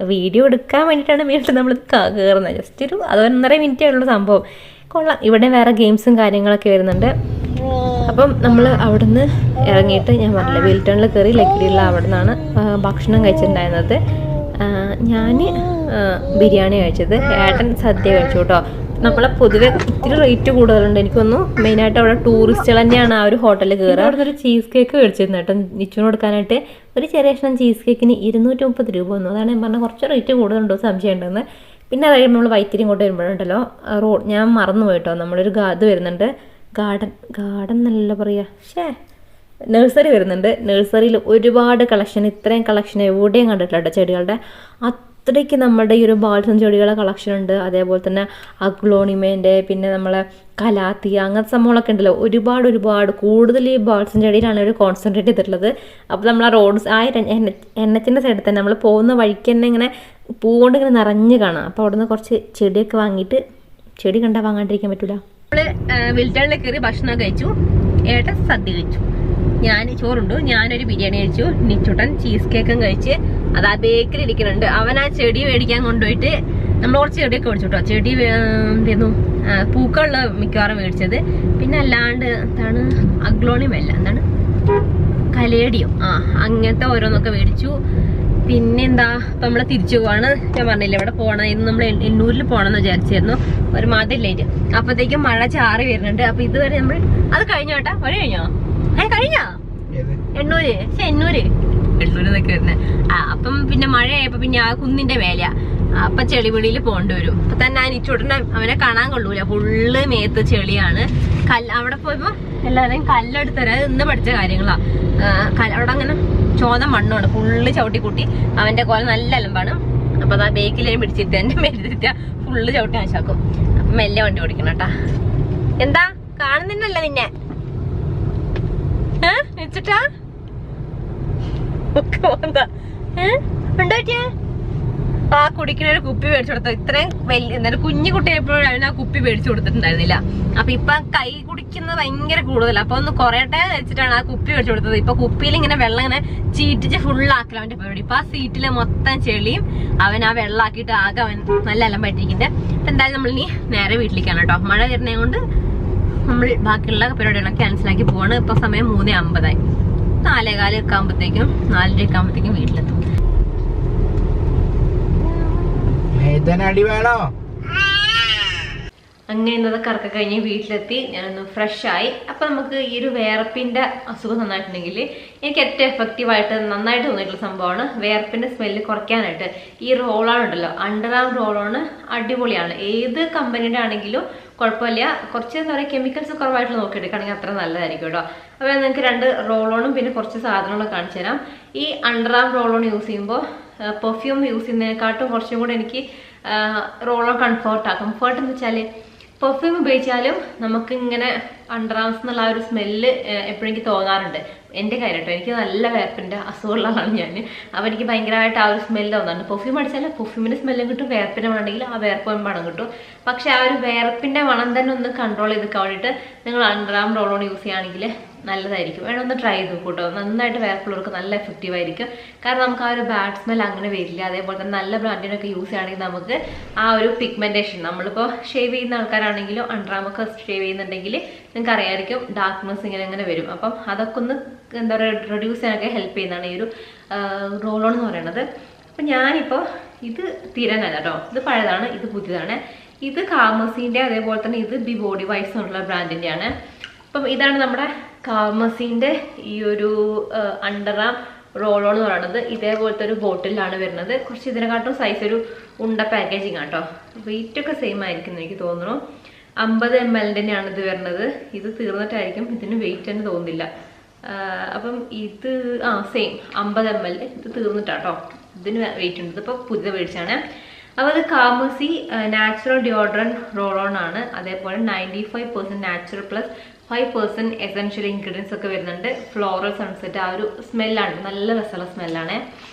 വീഡിയോ എടുക്കാൻ വേണ്ടിയിട്ടാണ് വീട്ടിൽ നമ്മൾ കയറുന്നത്. ജസ്റ്റ് ഒരു 1.5 മിനിറ്റേ ഉള്ള സംഭവം. കൊള്ളാം. ഇവിടെ വേറെ ഗെയിംസും കാര്യങ്ങളൊക്കെ വരുന്നുണ്ട്. അപ്പം നമ്മൾ അവിടെ നിന്ന് ഇറങ്ങിയിട്ട് ഞാൻ പറഞ്ഞില്ല വിൽട്ടണിൽ കയറി ലക്കിടിയുള്ള അവിടെ നിന്നാണ് ഭക്ഷണം കഴിച്ചിട്ടുണ്ടായിരുന്നത്. ഞാൻ ബിരിയാണി കഴിച്ചത്, ഏട്ടൻ സദ്യ കഴിച്ചു കേട്ടോ. നമ്മളെ പൊതുവെ ഇത്തിരി റേറ്റ് കൂടുതലുണ്ട്. എനിക്കൊന്നു മെയിനായിട്ട് അവിടെ ടൂറിസ്റ്റുകൾ തന്നെയാണ് ആ ഒരു ഹോട്ടലിൽ കയറുക. അവിടെ ഒരു ചീസ് കേക്ക് മേടിച്ചിരുന്നു കേട്ടോ നിച്ചുവിന് കൊടുക്കാനായിട്ട്. ഒരു ചെറിയ കഷ്ണം ചീസ് കേക്കിന് 230 രൂപ വന്നു. അതാണ് ഞാൻ പറഞ്ഞത് കുറച്ച് റേറ്റ് കൂടുതലുണ്ടോ സംശയം ഉണ്ടെന്ന്. പിന്നെ അത് കഴിയുമ്പോൾ നമ്മൾ വൈത്തിരി ഇങ്ങോട്ട് വരുമ്പോഴുണ്ടല്ലോ ഞാൻ മറന്നു പോയിട്ടോ, നമ്മളൊരു ഇത് വരുന്നുണ്ട്, ഗാർഡൻ എന്നല്ല പറയുക, നഴ്സറി വരുന്നുണ്ട്. നഴ്സറിയിൽ ഒരുപാട് കളക്ഷൻ, ഇത്രയും കളക്ഷൻ എവിടെയും കണ്ടിട്ടില്ല കേട്ടോ ചെടികളുടെ. അത്രയ്ക്ക് നമ്മുടെ ഈ ഒരു ബാൾസം ചെടികളുടെ കളക്ഷൻ ഉണ്ട്. അതേപോലെ തന്നെ അഗ്ലോണിമേൻ്റെ, പിന്നെ നമ്മളെ കലാത്തിയ, അങ്ങനത്തെ സംഭവങ്ങളൊക്കെ ഉണ്ടല്ലോ. ഒരുപാട് കൂടുതൽ ഈ ബാൾസം ചെടിയിലാണ് ഒരു കോൺസെൻട്രേറ്റ് ചെയ്തിട്ടുള്ളത്. അപ്പോൾ നമ്മൾ ആ റോഡ് NH-ൻ്റെ സൈഡിൽ തന്നെ നമ്മൾ പോകുന്ന വഴിക്ക് തന്നെ ഇങ്ങനെ പൂ കൊണ്ട് ഇങ്ങനെ നിറഞ്ഞ് കാണാം. അപ്പോൾ അവിടെ നിന്ന് കുറച്ച് ചെടിയൊക്കെ വാങ്ങിയിട്ട്, ചെടി കണ്ടാൽ വാങ്ങാണ്ടിരിക്കാൻ പറ്റില്ല. നമ്മൾ വിൽട്ടണിൽ കയറി ഭക്ഷണം കഴിച്ചു, ഏട്ടൻ സദ്യ കഴിച്ചു, ഞാൻ ചോറുണ്ടു, ഞാനൊരു ബിരിയാണി കഴിച്ചു, നിച്ചുട്ടൻ ചീസ് കേക്കും കഴിച്ച് അത് ആ ബേക്കറി ഇരിക്കുന്നുണ്ട്. അവൻ ആ ചെടി മേടിക്കാൻ കൊണ്ടുപോയിട്ട് നമ്മൾ കുറച്ച് ചെടിയൊക്കെ മേടിച്ചു കേട്ടോ. ചെടി എന്തായിരുന്നു പൂക്കളുള്ള മിക്കവാറും മേടിച്ചത്. പിന്നെ അല്ലാണ്ട് എന്താണ് അഗ്ലോണിമല്ല, എന്താണ് കലേഡിയോ, അങ്ങനത്തെ ഓരോന്നൊക്കെ മേടിച്ചു. പിന്നെന്താ ഇപ്പൊ നമ്മള് തിരിച്ചു പോവാണ്. ഞാൻ പറഞ്ഞില്ല ഇവിടെ പോകണം, ഇന്ന് നമ്മൾ എണ്ണൂരിൽ പോകണമെന്ന് വിചാരിച്ചായിരുന്നു. ഒരു മതില്ലേറ്റ് അപ്പത്തേക്കും മഴ ചാറി വരുന്നുണ്ട്. അപ്പൊ ഇതുവരെ നമ്മൾ അത് കഴിഞ്ഞോ കേട്ടാ, വഴി കഴിഞ്ഞോ? കഴിഞ്ഞോ? എണ്ണൂര് എന്നൊക്കെ വരുന്നത്. അപ്പം പിന്നെ മഴയായപ്പോ പിന്നെ ആ കുന്നിന്റെ മേലെയാ, അപ്പൊ ചെളിപിടിയിൽ പോകേണ്ടി വരും. അപ്പൊ തന്നെ ആ നിച്ചോട്ടനെ അവനെ കാണാൻ കൊള്ളൂല, ഫുള്ള് മേത്ത് ചെളിയാണ്. അവിടെ പോയപ്പോ എല്ലാവരെയും കല്ലെടുത്തരാ, ഇന്ന് പഠിച്ച കാര്യങ്ങളാ. അവിടെ അങ്ങനെ ചോന്ന മണ്ണാണ്, ഫുള്ള് ചവിട്ടിക്കൂട്ടി. അവന്റെ കോല നല്ല അലമ്പാണ്. അപ്പൊ അതാ ബേക്കിലേയും പിടിച്ചിട്ട് എന്റെ മേടിച്ചിട്ട് ഫുള്ള് ചവിട്ടി ആശാക്കും. അപ്പൊ മെല്ലെ വണ്ടി ഓടിക്കണം കേട്ടാ. എന്താ കാണുന്നില്ലല്ല നിന്നെ വെച്ചിട്ടാ ഉണ്ടോറ്റിയ ആ കുടിക്കുന്ന ഒരു കുപ്പി മേടിച്ചു കൊടുത്തു. ഇത്രയും വലിയ എന്തായാലും കുഞ്ഞു കുട്ടിയെപ്പോഴും അവന് ആ കുപ്പി മേടിച്ചു കൊടുത്തിട്ടുണ്ടായിരുന്നില്ല. അപ്പൊ ഇപ്പൊ കൈ കുടിക്കുന്നത് ഭയങ്കര കൂടുതലാണ്. അപ്പൊ ഒന്ന് കുറയട്ടെ വെച്ചിട്ടാണ് ആ കുപ്പി മേടിച്ചു കൊടുത്തത്. ഇപ്പൊ കുപ്പിയിൽ ഇങ്ങനെ വെള്ളം ഇങ്ങനെ ചീറ്റിച്ച് ഫുള്ളാക്കല അവന്റെ പരിപാടി. ഇപ്പൊ ആ സീറ്റില് മൊത്തം ചെളിയും അവൻ ആ വെള്ളമാക്കിയിട്ട് ആകെ അവൻ നല്ല അലമ്പായിട്ടിരിക്കുന്നുണ്ട്. അപ്പൊ എന്തായാലും നമ്മൾ ഇനി നേരെ വീട്ടിലേക്കാണ് കേട്ടോ. മഴ വരുന്നത് കൊണ്ട് നമ്മൾ ബാക്കിയുള്ള പരിപാടികളൊക്കെ ക്യാൻസലാക്കി പോവാണ്. ഇപ്പൊ സമയം 3:50 4:15 ആകുമ്പോഴത്തേക്കും 4:30 ആകുമ്പോഴത്തേക്കും വീട്ടിലെത്തും. അങ്ങനെ ഇന്നത്തെ കറക്കം കഴിഞ്ഞ് വീട്ടിലെത്തി ഞാനൊന്ന് ഫ്രഷ് ആയി. അപ്പൊ നമുക്ക് ഈ ഒരു വേർപ്പിന്റെ അസുഖം നന്നായിട്ടുണ്ടെങ്കിൽ എനിക്ക് ഏറ്റവും എഫക്റ്റീവായിട്ട് നന്നായിട്ട് തോന്നിയിട്ടുള്ള സംഭവമാണ് വേർപ്പിന്റെ സ്മെല്ല് കുറയ്ക്കാനായിട്ട് ഈ റോളോൺ ഉണ്ടല്ലോ, അണ്ടർ ആം റോളോൺ അടിപൊളിയാണ്. ഏത് കമ്പനിയുടെ ആണെങ്കിലും കുഴപ്പമില്ല. കുറച്ച് എന്താ പറയുക കെമിക്കൽസ് കുറവായിട്ട് നോക്കിയെടുക്കുകയാണെങ്കിൽ അത്ര നല്ലതായിരിക്കും കേട്ടോ. അപ്പോൾ നിങ്ങൾക്ക് 2 റോളോണും പിന്നെ കുറച്ച് സാധനങ്ങളൊക്കെ കാണിച്ചു തരാം. ഈ അണ്ടർ ആം റോളോൺ യൂസ് ചെയ്യുമ്പോൾ പെർഫ്യൂം യൂസ് ചെയ്യുന്നതിനെക്കാട്ടും കുറച്ചും കൂടെ എനിക്ക് റോളോൺ കംഫർട്ട് എന്ന് വെച്ചാൽ പെർഫ്യൂം ഉപയോഗിച്ചാലും നമുക്ക് ഇങ്ങനെ അണ്ടർ ആംസ് എന്നുള്ള ആ ഒരു സ്മെല്ല് എപ്പോഴും എനിക്ക് തോന്നാറുണ്ട്. എൻ്റെ കാര്യം കേട്ടോ, എനിക്ക് നല്ല വേർപ്പിൻ്റെ അസുഖമുള്ള ആളാണ് ഞാൻ. അപ്പോൾ എനിക്ക് ഭയങ്കരമായിട്ട് ആ ഒരു സ്മെല്ല് തോന്നാറുണ്ട്. പെർഫ്യൂം അടിച്ചാൽ പെർഫ്യൂമിൻ്റെ സ്മെല്ലും കിട്ടും, വേർപ്പിൻ്റെ മണമെങ്കിൽ ആ വേർപ്പ് മണം കിട്ടും. പക്ഷെ ആ ഒരു വേർപ്പിൻ്റെ മണം തന്നെ ഒന്ന് കൺട്രോൾ ചെയ്ത് വേണ്ടിയിട്ട് നിങ്ങൾ അണ്ടർ ആം റോളോൺ യൂസ് ചെയ്യുകയാണെങ്കിൽ നല്ലതായിരിക്കും. വേണം ഒന്ന് ട്രൈ ചെയ്ത് കൂട്ടോ. നന്നായിട്ട് വേർപ്പുള്ളവർക്ക് നല്ല എഫക്റ്റീവ് ആയിരിക്കും. കാരണം നമുക്ക് ആ ഒരു ബാഡ് സ്മെൽ അങ്ങനെ വരില്ല. അതേപോലെ തന്നെ നല്ല ബ്രാൻഡിനൊക്കെ യൂസ് ചെയ്യുകയാണെങ്കിൽ നമുക്ക് ആ ഒരു പിഗ്മെന്റേഷൻ, നമ്മളിപ്പോൾ ഷേവ് ചെയ്യുന്ന ആൾക്കാരാണെങ്കിലും അണ്ടർആമൊക്കെ ഷേവ് ചെയ്യുന്നുണ്ടെങ്കിൽ നിങ്ങൾക്ക് അറിയാമായിരിക്കും ഡാർക്ക്നെസ് ഇങ്ങനെ വരും. അപ്പം അതൊക്കെ ഒന്ന് എന്താ പറയുക റെഡ്യൂസ് ചെയ്യാനൊക്കെ ഹെൽപ്പ് ചെയ്യുന്നതാണ് ഈ ഒരു റോൾ ഓൺ എന്ന് പറയുന്നത്. അപ്പം ഞാനിപ്പോൾ ഇത് തീരാനല്ല കേട്ടോ, ഇത് പഴയതാണ്, ഇത് പുതിയതാണ്. ഇത് കാമസിൻ്റെ അതേപോലെ തന്നെ ഇത് ബി ബോഡി വൈസ് എന്നുള്ള ബ്രാൻഡിൻ്റെയാണ്. അപ്പം ഇതാണ് നമ്മുടെ കാമസിൻ്റെ ഈ ഒരു അണ്ടർ ആം റോൾ ഓൺ എന്ന് പറയുന്നത്. ഇതേപോലത്തെ ഒരു ബോട്ടിലാണ് വരുന്നത്. കുറച്ച് ഇതിനെക്കാട്ടും സൈസ് ഒരു ഉണ്ട പാക്കേജിങ് ആട്ടോ. വെയിറ്റൊക്കെ സെയിം ആയിരിക്കും എനിക്ക് തോന്നുന്നു. 50 ml തന്നെയാണ് ഇത് വരുന്നത്. ഇത് തീർന്നിട്ടായിരിക്കും ഇതിന് വെയിറ്റ് തന്നെ തോന്നുന്നില്ല. അപ്പം ഇത് സെയിം 50 ml, ഇത് തീർന്നിട്ടാട്ടോ. ഇതിന് വെയിറ്റ് ഉണ്ട്. ഇതിപ്പോൾ പുതിയ മേടിച്ചാണ്. അപ്പോൾ അത് കാമസി നാച്ചുറൽ ഡിയോഡ്രൻറ്റ് റോൾ ഓൺ ആണ്. അതേപോലെ 95% നാച്ചുറൽ പ്ലസ് 5% എസെൻഷ്യൽ ഇൻഗ്രീഡിയൻസ് ഒക്കെ വരുന്നുണ്ട്. ഫ്ലോറൽ സൺസെറ്റ് ആ ഒരു സ്മെല്ലാണ്, നല്ല രസമുള്ള സ്മെല്ലാണ്.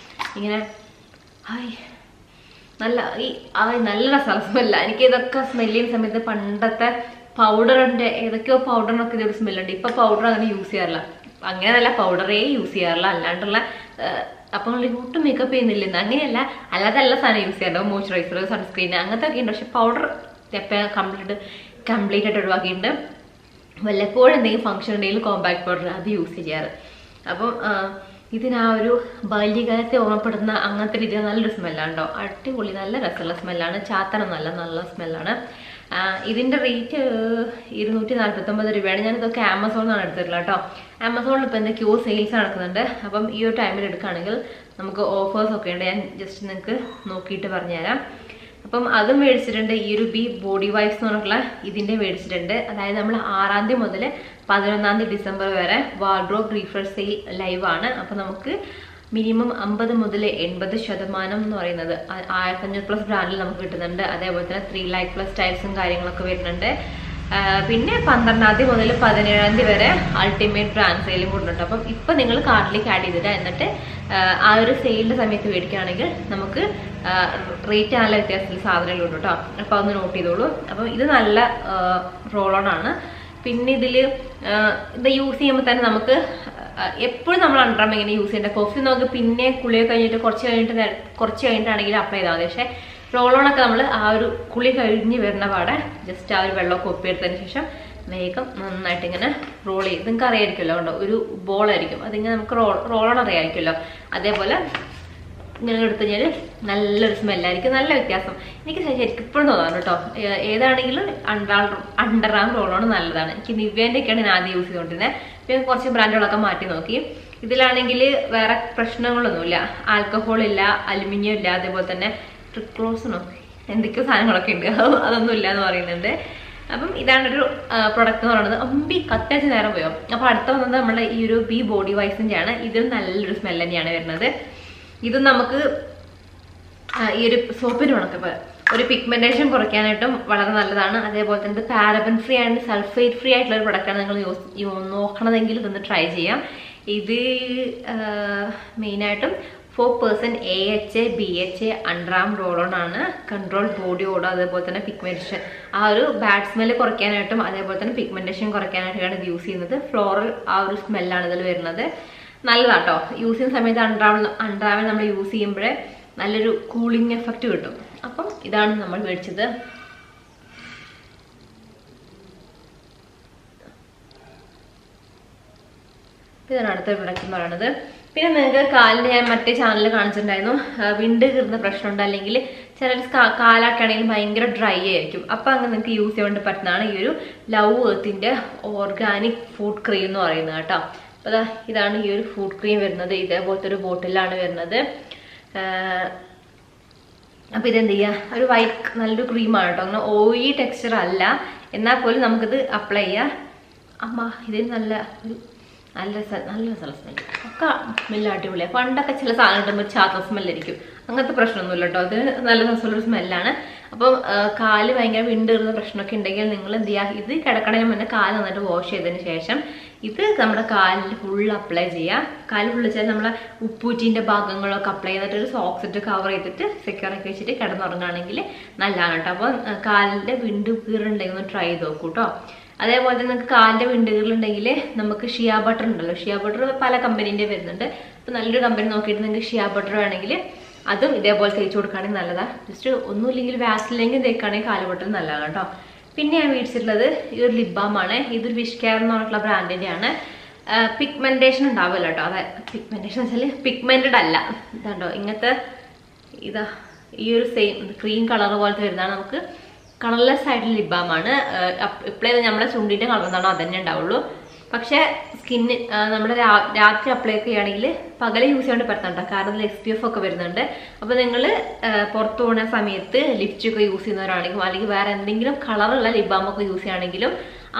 ഇങ്ങനെ നല്ല രസമുള്ള സ്മെല്ല. എനിക്ക് ഇതൊക്കെ സ്മെല്ല് ചെയ്യുന്ന സമയത്ത് പണ്ടത്തെ പൗഡറിൻ്റെ ഏതൊക്കെയോ പൗഡറിനൊക്കെ ഇതൊരു സ്മെല്ലുണ്ട്. ഇപ്പം പൗഡർ അങ്ങനെ യൂസ് ചെയ്യാറില്ല, അങ്ങനെയല്ല പൗഡറേ യൂസ് ചെയ്യാറില്ല. അല്ലാണ്ടുള്ള അപ്പം ഒട്ടും മേക്കപ്പ് ചെയ്യുന്നില്ലെന്ന് അങ്ങനെയല്ല, അല്ലാതെ എല്ലാ സാധനം യൂസ് ചെയ്യാറുണ്ട്. മോയ്സ്ചറൈസർ, സൺസ്ക്രീൻ അങ്ങനത്തെ ഒക്കെ ഉണ്ട്. പക്ഷെ പൗഡർ കംപ്ലീറ്റ് ആയിട്ട് ഒഴിവാക്കിയിട്ടുണ്ട്. വല്ലപ്പോഴും എന്തെങ്കിലും ഫംഗ്ഷൻ ഉണ്ടെങ്കിലും കോമ്പാക്ട് പൗഡർ അത് യൂസ് ചെയ്യാറ്. അപ്പം ഇതിനാ ഒരു ബാല്യകാലത്തെ ഓർമ്മപ്പെടുന്ന അങ്ങനത്തെ രീതിയിൽ നല്ലൊരു സ്മെല്ലാണ് കേട്ടോ. അടിപൊളി നല്ല രസമുള്ള സ്മെല്ലാണ്. ചാത്തനൊന്നല്ല, നല്ല സ്മെല്ലാണ്. ഇതിൻ്റെ റേറ്റ് 249 രൂപയാണ്. ഞാനിതൊക്കെ ആമസോണിൽ നിന്നാണ് എടുത്തിട്ടുള്ളത് കേട്ടോ. ആമസോണിൽ ഇപ്പോൾ എന്തൊക്കെയോ സെയിൽസ് നടക്കുന്നുണ്ട്. അപ്പം ഈ ഒരു ടൈമിൽ എടുക്കുകയാണെങ്കിൽ നമുക്ക് ഓഫേഴ്സൊക്കെ ഉണ്ട്. ഞാൻ ജസ്റ്റ് നിങ്ങൾക്ക് നോക്കിയിട്ട് പറഞ്ഞുതരാം. അപ്പം അതും മേടിച്ചിട്ടുണ്ട്. ഈ ഒരു ബി ബോഡി വൈബ്സ് എന്ന് പറഞ്ഞിട്ടുള്ള ഇതിൻ്റെ മേടിച്ചിട്ടുണ്ട്. അതായത് നമ്മൾ 6-ാം തീയതി മുതൽ 11-ാം തീയതി ഡിസംബർ വരെ വാർഡ്രോബ് റീഫ്രഷ് സെയിൽ ലൈവാണ്. അപ്പം നമുക്ക് മിനിമം 50 മുതൽ 80% എന്ന് പറയുന്നത് 1500+ ബ്രാൻഡിൽ നമുക്ക് കിട്ടുന്നുണ്ട്. അതേപോലെ തന്നെ 3 lakh+ സ്റ്റൈൽസും കാര്യങ്ങളൊക്കെ വരുന്നുണ്ട്. പിന്നെ 12-ാം തീയതി മുതൽ 17-ാം തീയതി വരെ അൾട്ടിമേറ്റ് ബ്രാൻഡ് സെയിലും കൊടുക്കുന്നുണ്ട്. അപ്പം ഇപ്പം നിങ്ങൾ കാർഡിലേക്ക് ആഡ് ചെയ്തിട്ട് എന്നിട്ട് ആ ഒരു സെയിലിൻ്റെ സമയത്ത് മേടിക്കുകയാണെങ്കിൽ നമുക്ക് റേറ്റ് നല്ല വ്യത്യാസത്തിൽ സാധനങ്ങൾ കിട്ടും കേട്ടോ. അപ്പോൾ അതൊന്ന് നോട്ട് ചെയ്തോളൂ. അപ്പം ഇത് നല്ല റോൾ ഓൺ ആണ്. പിന്നെ ഇതിൽ ഇത് യൂസ് ചെയ്യുമ്പോൾ തന്നെ നമുക്ക് എപ്പോഴും നമ്മൾ അണ്ടർആം ഇങ്ങനെ യൂസ് ചെയ്യേണ്ട. പെർഫ്യൂം നമുക്ക് പിന്നെ കുളിയൊക്കെ കഴിഞ്ഞിട്ട് കുറച്ച് കഴിഞ്ഞിട്ടാണെങ്കിൽ അപ്ലൈ ചെയ്താൽ മതി. പക്ഷേ റോൾ ഓൺ ഒക്കെ നമ്മൾ ആ ഒരു കുളി കഴിഞ്ഞ് വരുന്ന പാടെ ജസ്റ്റ് ആ ഒരു വെള്ളമൊക്കെ ഒപ്പിയെടുത്തതിന് ശേഷം വേഗം നന്നായിട്ട് ഇങ്ങനെ റോൾ ചെയ്ത്, നിങ്ങൾക്ക് അറിയായിരിക്കുമല്ലോ കേട്ടോ, ഒരു ബോളായിരിക്കും അതിങ്ങനെ നമുക്ക് റോൾ ഓൺ അറിയാമായിരിക്കുമല്ലോ. അതേപോലെ ഇങ്ങനെ എടുത്തു കഴിഞ്ഞാൽ നല്ലൊരു സ്മെല്ലായിരിക്കും, നല്ല വ്യത്യാസം. എനിക്ക് ശരിക്കും ഇപ്പോഴും തോന്നാണ് കേട്ടോ. ഏതാണെങ്കിലും അണ്ടർ ആം റോൾ ഓൺ നല്ലതാണ്. എനിക്ക് നിവ്യേൻ്റെ ഒക്കെയാണ് ഞാൻ ആദ്യം യൂസ് ചെയ്തുകൊണ്ടിരുന്നത്. പിന്നെ കുറച്ച് ബ്രാൻഡുകളൊക്കെ മാറ്റി നോക്കി. ഇതിലാണെങ്കിൽ വേറെ പ്രശ്നങ്ങളൊന്നുമില്ല, ആൽക്കഹോൾ ഇല്ല, അലുമിനിയം ഇല്ല, അതേപോലെ തന്നെ ട്രിക്ലോസിനോ എന്തൊക്കെയോ സാധനങ്ങളൊക്കെ ഉണ്ട്, അതൊന്നും ഇല്ല എന്ന് പറയുന്നുണ്ട്. അപ്പം ഇതാണൊരു പ്രൊഡക്റ്റ് എന്ന് പറയുന്നത്. അമ്പി കത്തച്ച് നേരം പോയോ. അപ്പോൾ അടുത്ത വന്നത് നമ്മുടെ ഈ ഒരു ബി ബോഡി വൈസിൻ്റെ ആണ്. ഇതിന് നല്ലൊരു സ്മെൽ തന്നെയാണ് വരുന്നത്. ഇത് നമുക്ക് ഈ ഒരു സോപ്പിന് ഉണക്കപ്പോൾ ഒരു പിഗ്മെന്റേഷൻ കുറയ്ക്കാനായിട്ടും വളരെ നല്ലതാണ്. അതേപോലെ തന്നെ ഇത് paraben free and sulphate free ആയിട്ടുള്ള ഒരു പ്രൊഡക്റ്റാണ്. നിങ്ങൾ നോക്കണതെങ്കിൽ ഇതൊന്ന് ട്രൈ ചെയ്യാം. ഇത് മെയിനായിട്ടും 4% AHA BHA under arm roll on ആണ്. കൺട്രോൾ ബോഡി ഓടോ, അതേപോലെ തന്നെ പിഗ്മെന്റേഷൻ, ആ ഒരു ബാഡ് സ്മെല്ല് കുറയ്ക്കാനായിട്ടും അതേപോലെ തന്നെ പിഗ്മെന്റേഷൻ കുറയ്ക്കാനായിട്ടാണ് ഇത് യൂസ് ചെയ്യുന്നത്. ഫ്ലോറൽ ആ ഒരു സ്മെല്ലാണ് ഇതിൽ വരുന്നത്. നല്ലതാട്ടോ. യൂസ് ചെയ്യുന്ന സമയത്ത് അണ്ടറാവിൽ നമ്മൾ യൂസ് ചെയ്യുമ്പോഴേ നല്ലൊരു കൂളിംഗ് എഫക്റ്റ് കിട്ടും. അപ്പം ഇതാണ് നമ്മൾ മേടിച്ചത്. ഇതാണ് അടുത്ത പ്രൊഡക്റ്റ് എന്ന് പറയുന്നത്. പിന്നെ നിങ്ങൾക്ക് കാലിന് ഞാൻ മറ്റേ ചാനലിൽ കാണിച്ചിട്ടുണ്ടായിരുന്നു, വിണ്ട് കീറുന്ന പ്രശ്നമുണ്ട്, അല്ലെങ്കിൽ ചില കാലൊക്കെ ആണെങ്കിൽ ഭയങ്കര ഡ്രൈ ആയിരിക്കും. അപ്പം അങ്ങനെ നിങ്ങൾക്ക് യൂസ് ചെയ്യാൻ വേണ്ടി പറ്റുന്നതാണ് ഈ ഒരു ലവ് എർത്തിൻ്റെ ഓർഗാനിക് ഫുഡ് ക്രീം എന്ന് പറയുന്നത് കേട്ടോ. അപ്പോൾ ഇതാണ് ഈ ഒരു ഫുഡ് ക്രീം വരുന്നത്. ഇതേപോലത്തെ ഒരു ബോട്ടിലാണ് വരുന്നത്. അപ്പോൾ ഇതെന്ത് ചെയ്യുക, ഒരു വൈറ്റ് നല്ലൊരു ക്രീമാണ് കേട്ടോ. അങ്ങനെ ഓയിലി ടെക്സ്ചർ അല്ല, എന്നാൽ പോലും നമുക്കിത് അപ്ലൈ ചെയ്യാം. ഇതിന് നല്ല സ്മെല്ല് ഒക്കെ സ്മെല്ല് അടിപൊളിയാണ്. പണ്ടൊക്കെ ചില സാധനം കിട്ടുമ്പോൾ ചാത്ത സ്മെല്ലായിരിക്കും, അങ്ങനത്തെ പ്രശ്നമൊന്നുമില്ല കേട്ടോ. അത് നല്ല രസമുള്ളൊരു സ്മെല്ലാണ്. അപ്പം കാല് ഭയങ്കര വിണ്ടുകീറുന്ന പ്രശ്നമൊക്കെ ഉണ്ടെങ്കിൽ നിങ്ങൾ എന്ത് ചെയ്യുക, ഇത് കിടക്കണതിന് മുന്നേ കാല് നന്നായിട്ട് വാഷ് ചെയ്തതിന് ശേഷം ഇത് നമ്മുടെ കാലിൽ ഫുൾ അപ്ലൈ ചെയ്യുക. കാല് ഫുള്ള് വെച്ചാൽ നമ്മളെ ഉപ്പൂറ്റീൻ്റെ ഭാഗങ്ങളൊക്കെ അപ്ലൈ ചെയ്തിട്ട് ഒരു സോക്സ് ഇട്ട് കവർ ചെയ്തിട്ട് സെക്യൂർ ആക്കി വെച്ചിട്ട് കിടന്നുറങ്ങുകയാണെങ്കിൽ നല്ലതാണ് കേട്ടോ. അപ്പോൾ കാലിൻ്റെ വിണ്ടു കീറുണ്ടെങ്കിൽ ഒന്ന് ട്രൈ ചെയ്ത് നോക്കൂ കേട്ടോ. അതേപോലെ തന്നെ നിങ്ങൾക്ക് കാലിൻ്റെ വിണ്ടുകളുണ്ടെങ്കിൽ നമുക്ക് ഷിയ ബട്ടർ ഉണ്ടല്ലോ, ഷിയ ബട്ടർ പല കമ്പനീൻ്റെ വരുന്നുണ്ട്. അപ്പോൾ നല്ലൊരു കമ്പനി നോക്കിയിട്ട് നിങ്ങൾക്ക് ഷിയ ബട്ടർ വേണമെങ്കിൽ അതും ഇതേപോലെ തേച്ച് കൊടുക്കുകയാണെങ്കിൽ നല്ലതാണ്. ജസ്റ്റ് ഒന്നുമില്ലെങ്കിൽ വാക്സിലെങ്കിൽ തേക്കുകയാണെങ്കിൽ കാല് ബട്ടർ നല്ലതാണ് കേട്ടോ. പിന്നെ ഞാൻ മേടിച്ചിട്ടുള്ളത് ഈ ഒരു ലിപ് ബാമാണ്. ഇതൊരു വിഷ് കെയർ എന്ന് പറഞ്ഞിട്ടുള്ള ബ്രാൻഡിൻ്റെയാണ്. പിഗ്മെൻറ്റേഷൻ ഉണ്ടാവില്ല കേട്ടോ. അതെ, പിഗ്മെൻറ്റേഷൻ വെച്ചാൽ പിഗ്മെൻറ്റഡ് അല്ല. ഇതാണ്ടോ ഇങ്ങനത്തെ ഇതാ ഈ ഒരു സെയിം ക്രീം കളർ പോലത്തെ വരുന്നതാണ്. നമുക്ക് കളർലെസ് ആയിട്ടുള്ള ലിപ് ബാമാണ്. അപ്ലൈ ചെയ്ത് നമ്മുടെ ചുണ്ടിൻ്റെ കളർ എന്താണോ അതന്നെ ഉണ്ടാവുള്ളൂ. പക്ഷേ സ്കിന്ന് നമ്മുടെ രാത്രി അപ്ലൈ ചെയ്യുകയാണെങ്കിൽ പകൽ യൂസ് ചെയ്യാണ്ട് പറ്റുന്നുണ്ടോ, കാരണം അതിൽ SPF ഒക്കെ വരുന്നുണ്ട്. അപ്പോൾ നിങ്ങൾ പുറത്തു പോകുന്ന സമയത്ത് ലിപ്സ്റ്റിക് യൂസ് ചെയ്യുന്നവരാണെങ്കിലും അല്ലെങ്കിൽ വേറെ എന്തെങ്കിലും കളറുള്ള ലിപ് ബാമൊക്കെ യൂസ് ചെയ്യുകയാണെങ്കിലും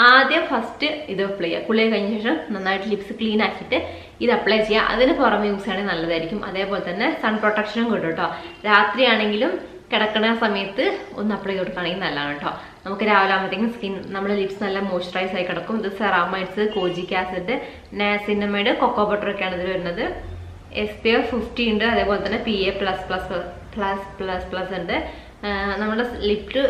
ആദ്യം ഫസ്റ്റ് ഇത് അപ്ലൈ ചെയ്യുക. കുളിയെ കഴിഞ്ഞ ശേഷം നന്നായിട്ട് ലിപ്സ് ക്ലീൻ ആക്കിയിട്ട് ഇത് അപ്ലൈ ചെയ്യുക. അതിന് പുറമെ യൂസ് ചെയ്യുകയാണെങ്കിൽ നല്ലതായിരിക്കും. അതേപോലെ തന്നെ സൺ പ്രൊട്ടക്ഷനും കിട്ടും കേട്ടോ. രാത്രിയാണെങ്കിലും കിടക്കുന്ന സമയത്ത് ഒന്ന് അപ്ലൈ ചെയ്ത് കൊടുക്കുകയാണെങ്കിൽ നല്ലതാണ് കേട്ടോ. നമുക്ക് രാവിലെ ആകുമ്പോഴത്തേക്കും സ്കിൻ നമ്മുടെ ലിപ്സ് നല്ല മോയ്സ്ചറൈസ് ആയി കിടക്കും. ഇത് ceramides, kojic acid, niacinamide, cocoa butter ഒക്കെയാണ് ഇതിൽ വരുന്നത്. SPF 50 ഉണ്ട്. അതേപോലെ തന്നെ PA+++++ ഉണ്ട്. നമ്മുടെ ലിപ്പ്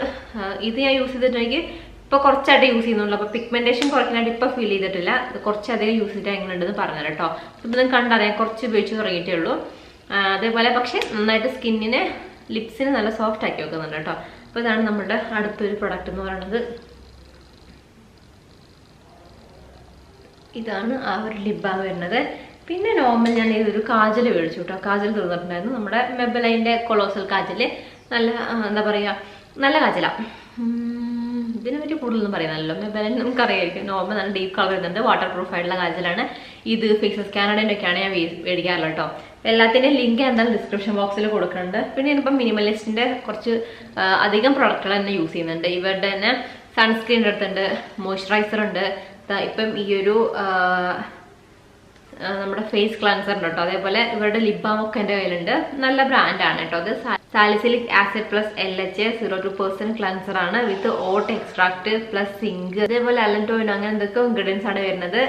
ഇത് ഞാൻ യൂസ് ചെയ്തിട്ടുണ്ടെങ്കിൽ ഇപ്പോൾ കുറച്ചായിട്ട് യൂസ് ചെയ്യുന്നുള്ളൂ. അപ്പോൾ പിഗ്മെൻറ്റേഷൻ കുറയ്ക്കാനായിട്ട് ഇപ്പോൾ ഫീൽ ചെയ്തിട്ടില്ല. കുറച്ചധികം യൂസ് ചെയ്തിട്ട് എങ്ങനെ ഉണ്ടെന്ന് പറഞ്ഞുതരാം കേട്ടോ. ഇപ്പോൾ നിങ്ങൾക്ക് കണ്ടറിയാം, കുറച്ച് ഉപയോഗിച്ച് തുടങ്ങിയിട്ടേ ഉള്ളൂ. അതേപോലെ പക്ഷേ നന്നായിട്ട് സ്കിന്നിനെ ലിപ്സിന് നല്ല സോഫ്റ്റ് ആക്കി വെക്കുന്നുണ്ട് കേട്ടോ. അപ്പോൾ ഇതാണ് നമ്മുടെ അടുത്തൊരു പ്രൊഡക്റ്റ് എന്ന് പറയുന്നത്. ഇതാണ് ആ ഒരു ലിപ് ബാം വരുന്നത്. പിന്നെ നോർമൽ ഞാൻ ഇതൊരു കാജൽ മേടിച്ചു കേട്ടോ. കാജൽ തീർന്നിട്ടുണ്ടായിരുന്നു. നമ്മുടെ മെബലൈൻ്റെ കൊളോസൽ കാജൽ. നല്ല എന്താ പറയുക, നല്ല കാജലാണ്. ഇതിനെ പറ്റി കൂടുതലൊന്നും പറയുന്നല്ലോ. മെബലൈൻ നമുക്കറിയായിരിക്കും. നോർമൽ നല്ല ഡീപ്പ് കളർ വരുന്നുണ്ട്. വാട്ടർ പ്രൂഫ് ആയിട്ടുള്ള കാജലാണ്. ഇത് ഫേസസ് കാനഡേൻ്റെ ഒക്കെയാണ് ഞാൻ മേടിക്കാറുള്ളത് കേട്ടോ. എല്ലാത്തിൻ്റെയും ലിങ്ക് എന്തായാലും ഡിസ്ക്രിപ്ഷൻ ബോക്സിൽ കൊടുക്കുന്നുണ്ട്. പിന്നെ ഞാനിപ്പം മിനിമലിസ്റ്റിൻ്റെ കുറച്ച് അധികം പ്രൊഡക്റ്റുകൾ തന്നെ യൂസ് ചെയ്യുന്നുണ്ട്. ഇവരുടെ തന്നെ സൺസ്ക്രീൻ എടുത്തുണ്ട്, മോയ്സ്ചറൈസർ ഉണ്ട്. ഇപ്പം ഈ ഒരു നമ്മുടെ ഫേസ് ക്ലൻസർ ഉണ്ട് കേട്ടോ. അതേപോലെ ഇവരുടെ ലിപ് ബാം ഒക്കെ എൻ്റെ കയ്യിലുണ്ട്. നല്ല ബ്രാൻഡാണ് കേട്ടോ. അത് salicylic acid plus LHA 0.2% cleanser ആണ് വിത്ത് ഓട്ട് എക്സ്ട്രാക്ട് പ്ലസ് സിങ്ക്. അതേപോലെ അലൻറ്റോയിൻ അങ്ങനെ എന്തൊക്കെ ഇൻഗ്രീഡിയൻസ് ആണ് വരുന്നത്.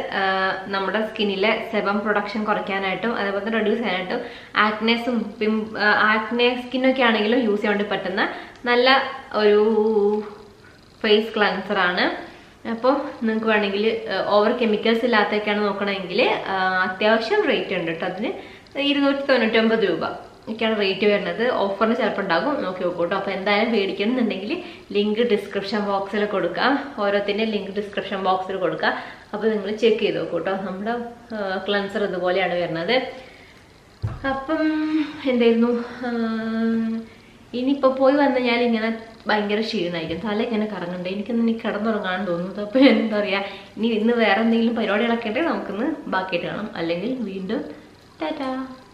നമ്മുടെ സ്കിന്നിലെ സെബം പ്രൊഡക്ഷൻ കുറയ്ക്കാനായിട്ടും അതേപോലെ തന്നെ റെഡ്യൂസ് ചെയ്യാനായിട്ടും ആക്നെ സ്കിന്നൊക്കെ ആണെങ്കിലും യൂസ് ചെയ്യാൻ വേണ്ടി പറ്റുന്ന നല്ല ഒരു ഫേസ് ക്ലൻസർ ആണ്. അപ്പോൾ നിങ്ങൾക്ക് വേണമെങ്കിൽ ഓവർ കെമിക്കൽസ് ഇല്ലാത്തൊക്കെയാണ് നോക്കണമെങ്കിൽ അത്യാവശ്യം റേറ്റ് ഉണ്ട് കേട്ടോ. അതിന് 299 രൂപ. ഒക്കെയാണ് റേറ്റ് വരുന്നത്. ഓഫറിന് ചിലപ്പോൾ ഉണ്ടാകും, നോക്കി നോക്കൂ കേട്ടോ. അപ്പോൾ എന്തായാലും മേടിക്കണമെന്നുണ്ടെങ്കിൽ ലിങ്ക് ഡിസ്ക്രിപ്ഷൻ ബോക്സിൽ കൊടുക്കാം. ഓരോത്തിൻ്റെ ലിങ്ക് ഡിസ്ക്രിപ്ഷൻ ബോക്സിൽ കൊടുക്കാം. അപ്പോൾ നിങ്ങൾ ചെക്ക് ചെയ്ത് നോക്കൂ കേട്ടോ. നമ്മുടെ ക്ലൻസർ ഇതുപോലെയാണ് വരുന്നത്. അപ്പം എന്തായിരുന്നു, ഇനിയിപ്പോൾ പോയി വന്ന് ഞാൻ ഇങ്ങനെ ഭയങ്കര ക്ഷീണമായിരിക്കും, തല ഇങ്ങനെ കറങ്ങുന്നുണ്ട്, എനിക്കൊന്ന് കിടന്നുറങ്ങാൻ തോന്നുന്നത്. അപ്പോൾ എന്താ പറയുക, ഇന്ന് വേറെ എന്തെങ്കിലും പരിപാടികളൊക്കെ ഉണ്ടെങ്കിൽ നമുക്കിന്ന് ബാക്കിയിട്ട് കാണാം, അല്ലെങ്കിൽ വീണ്ടും ടാറ്റാ.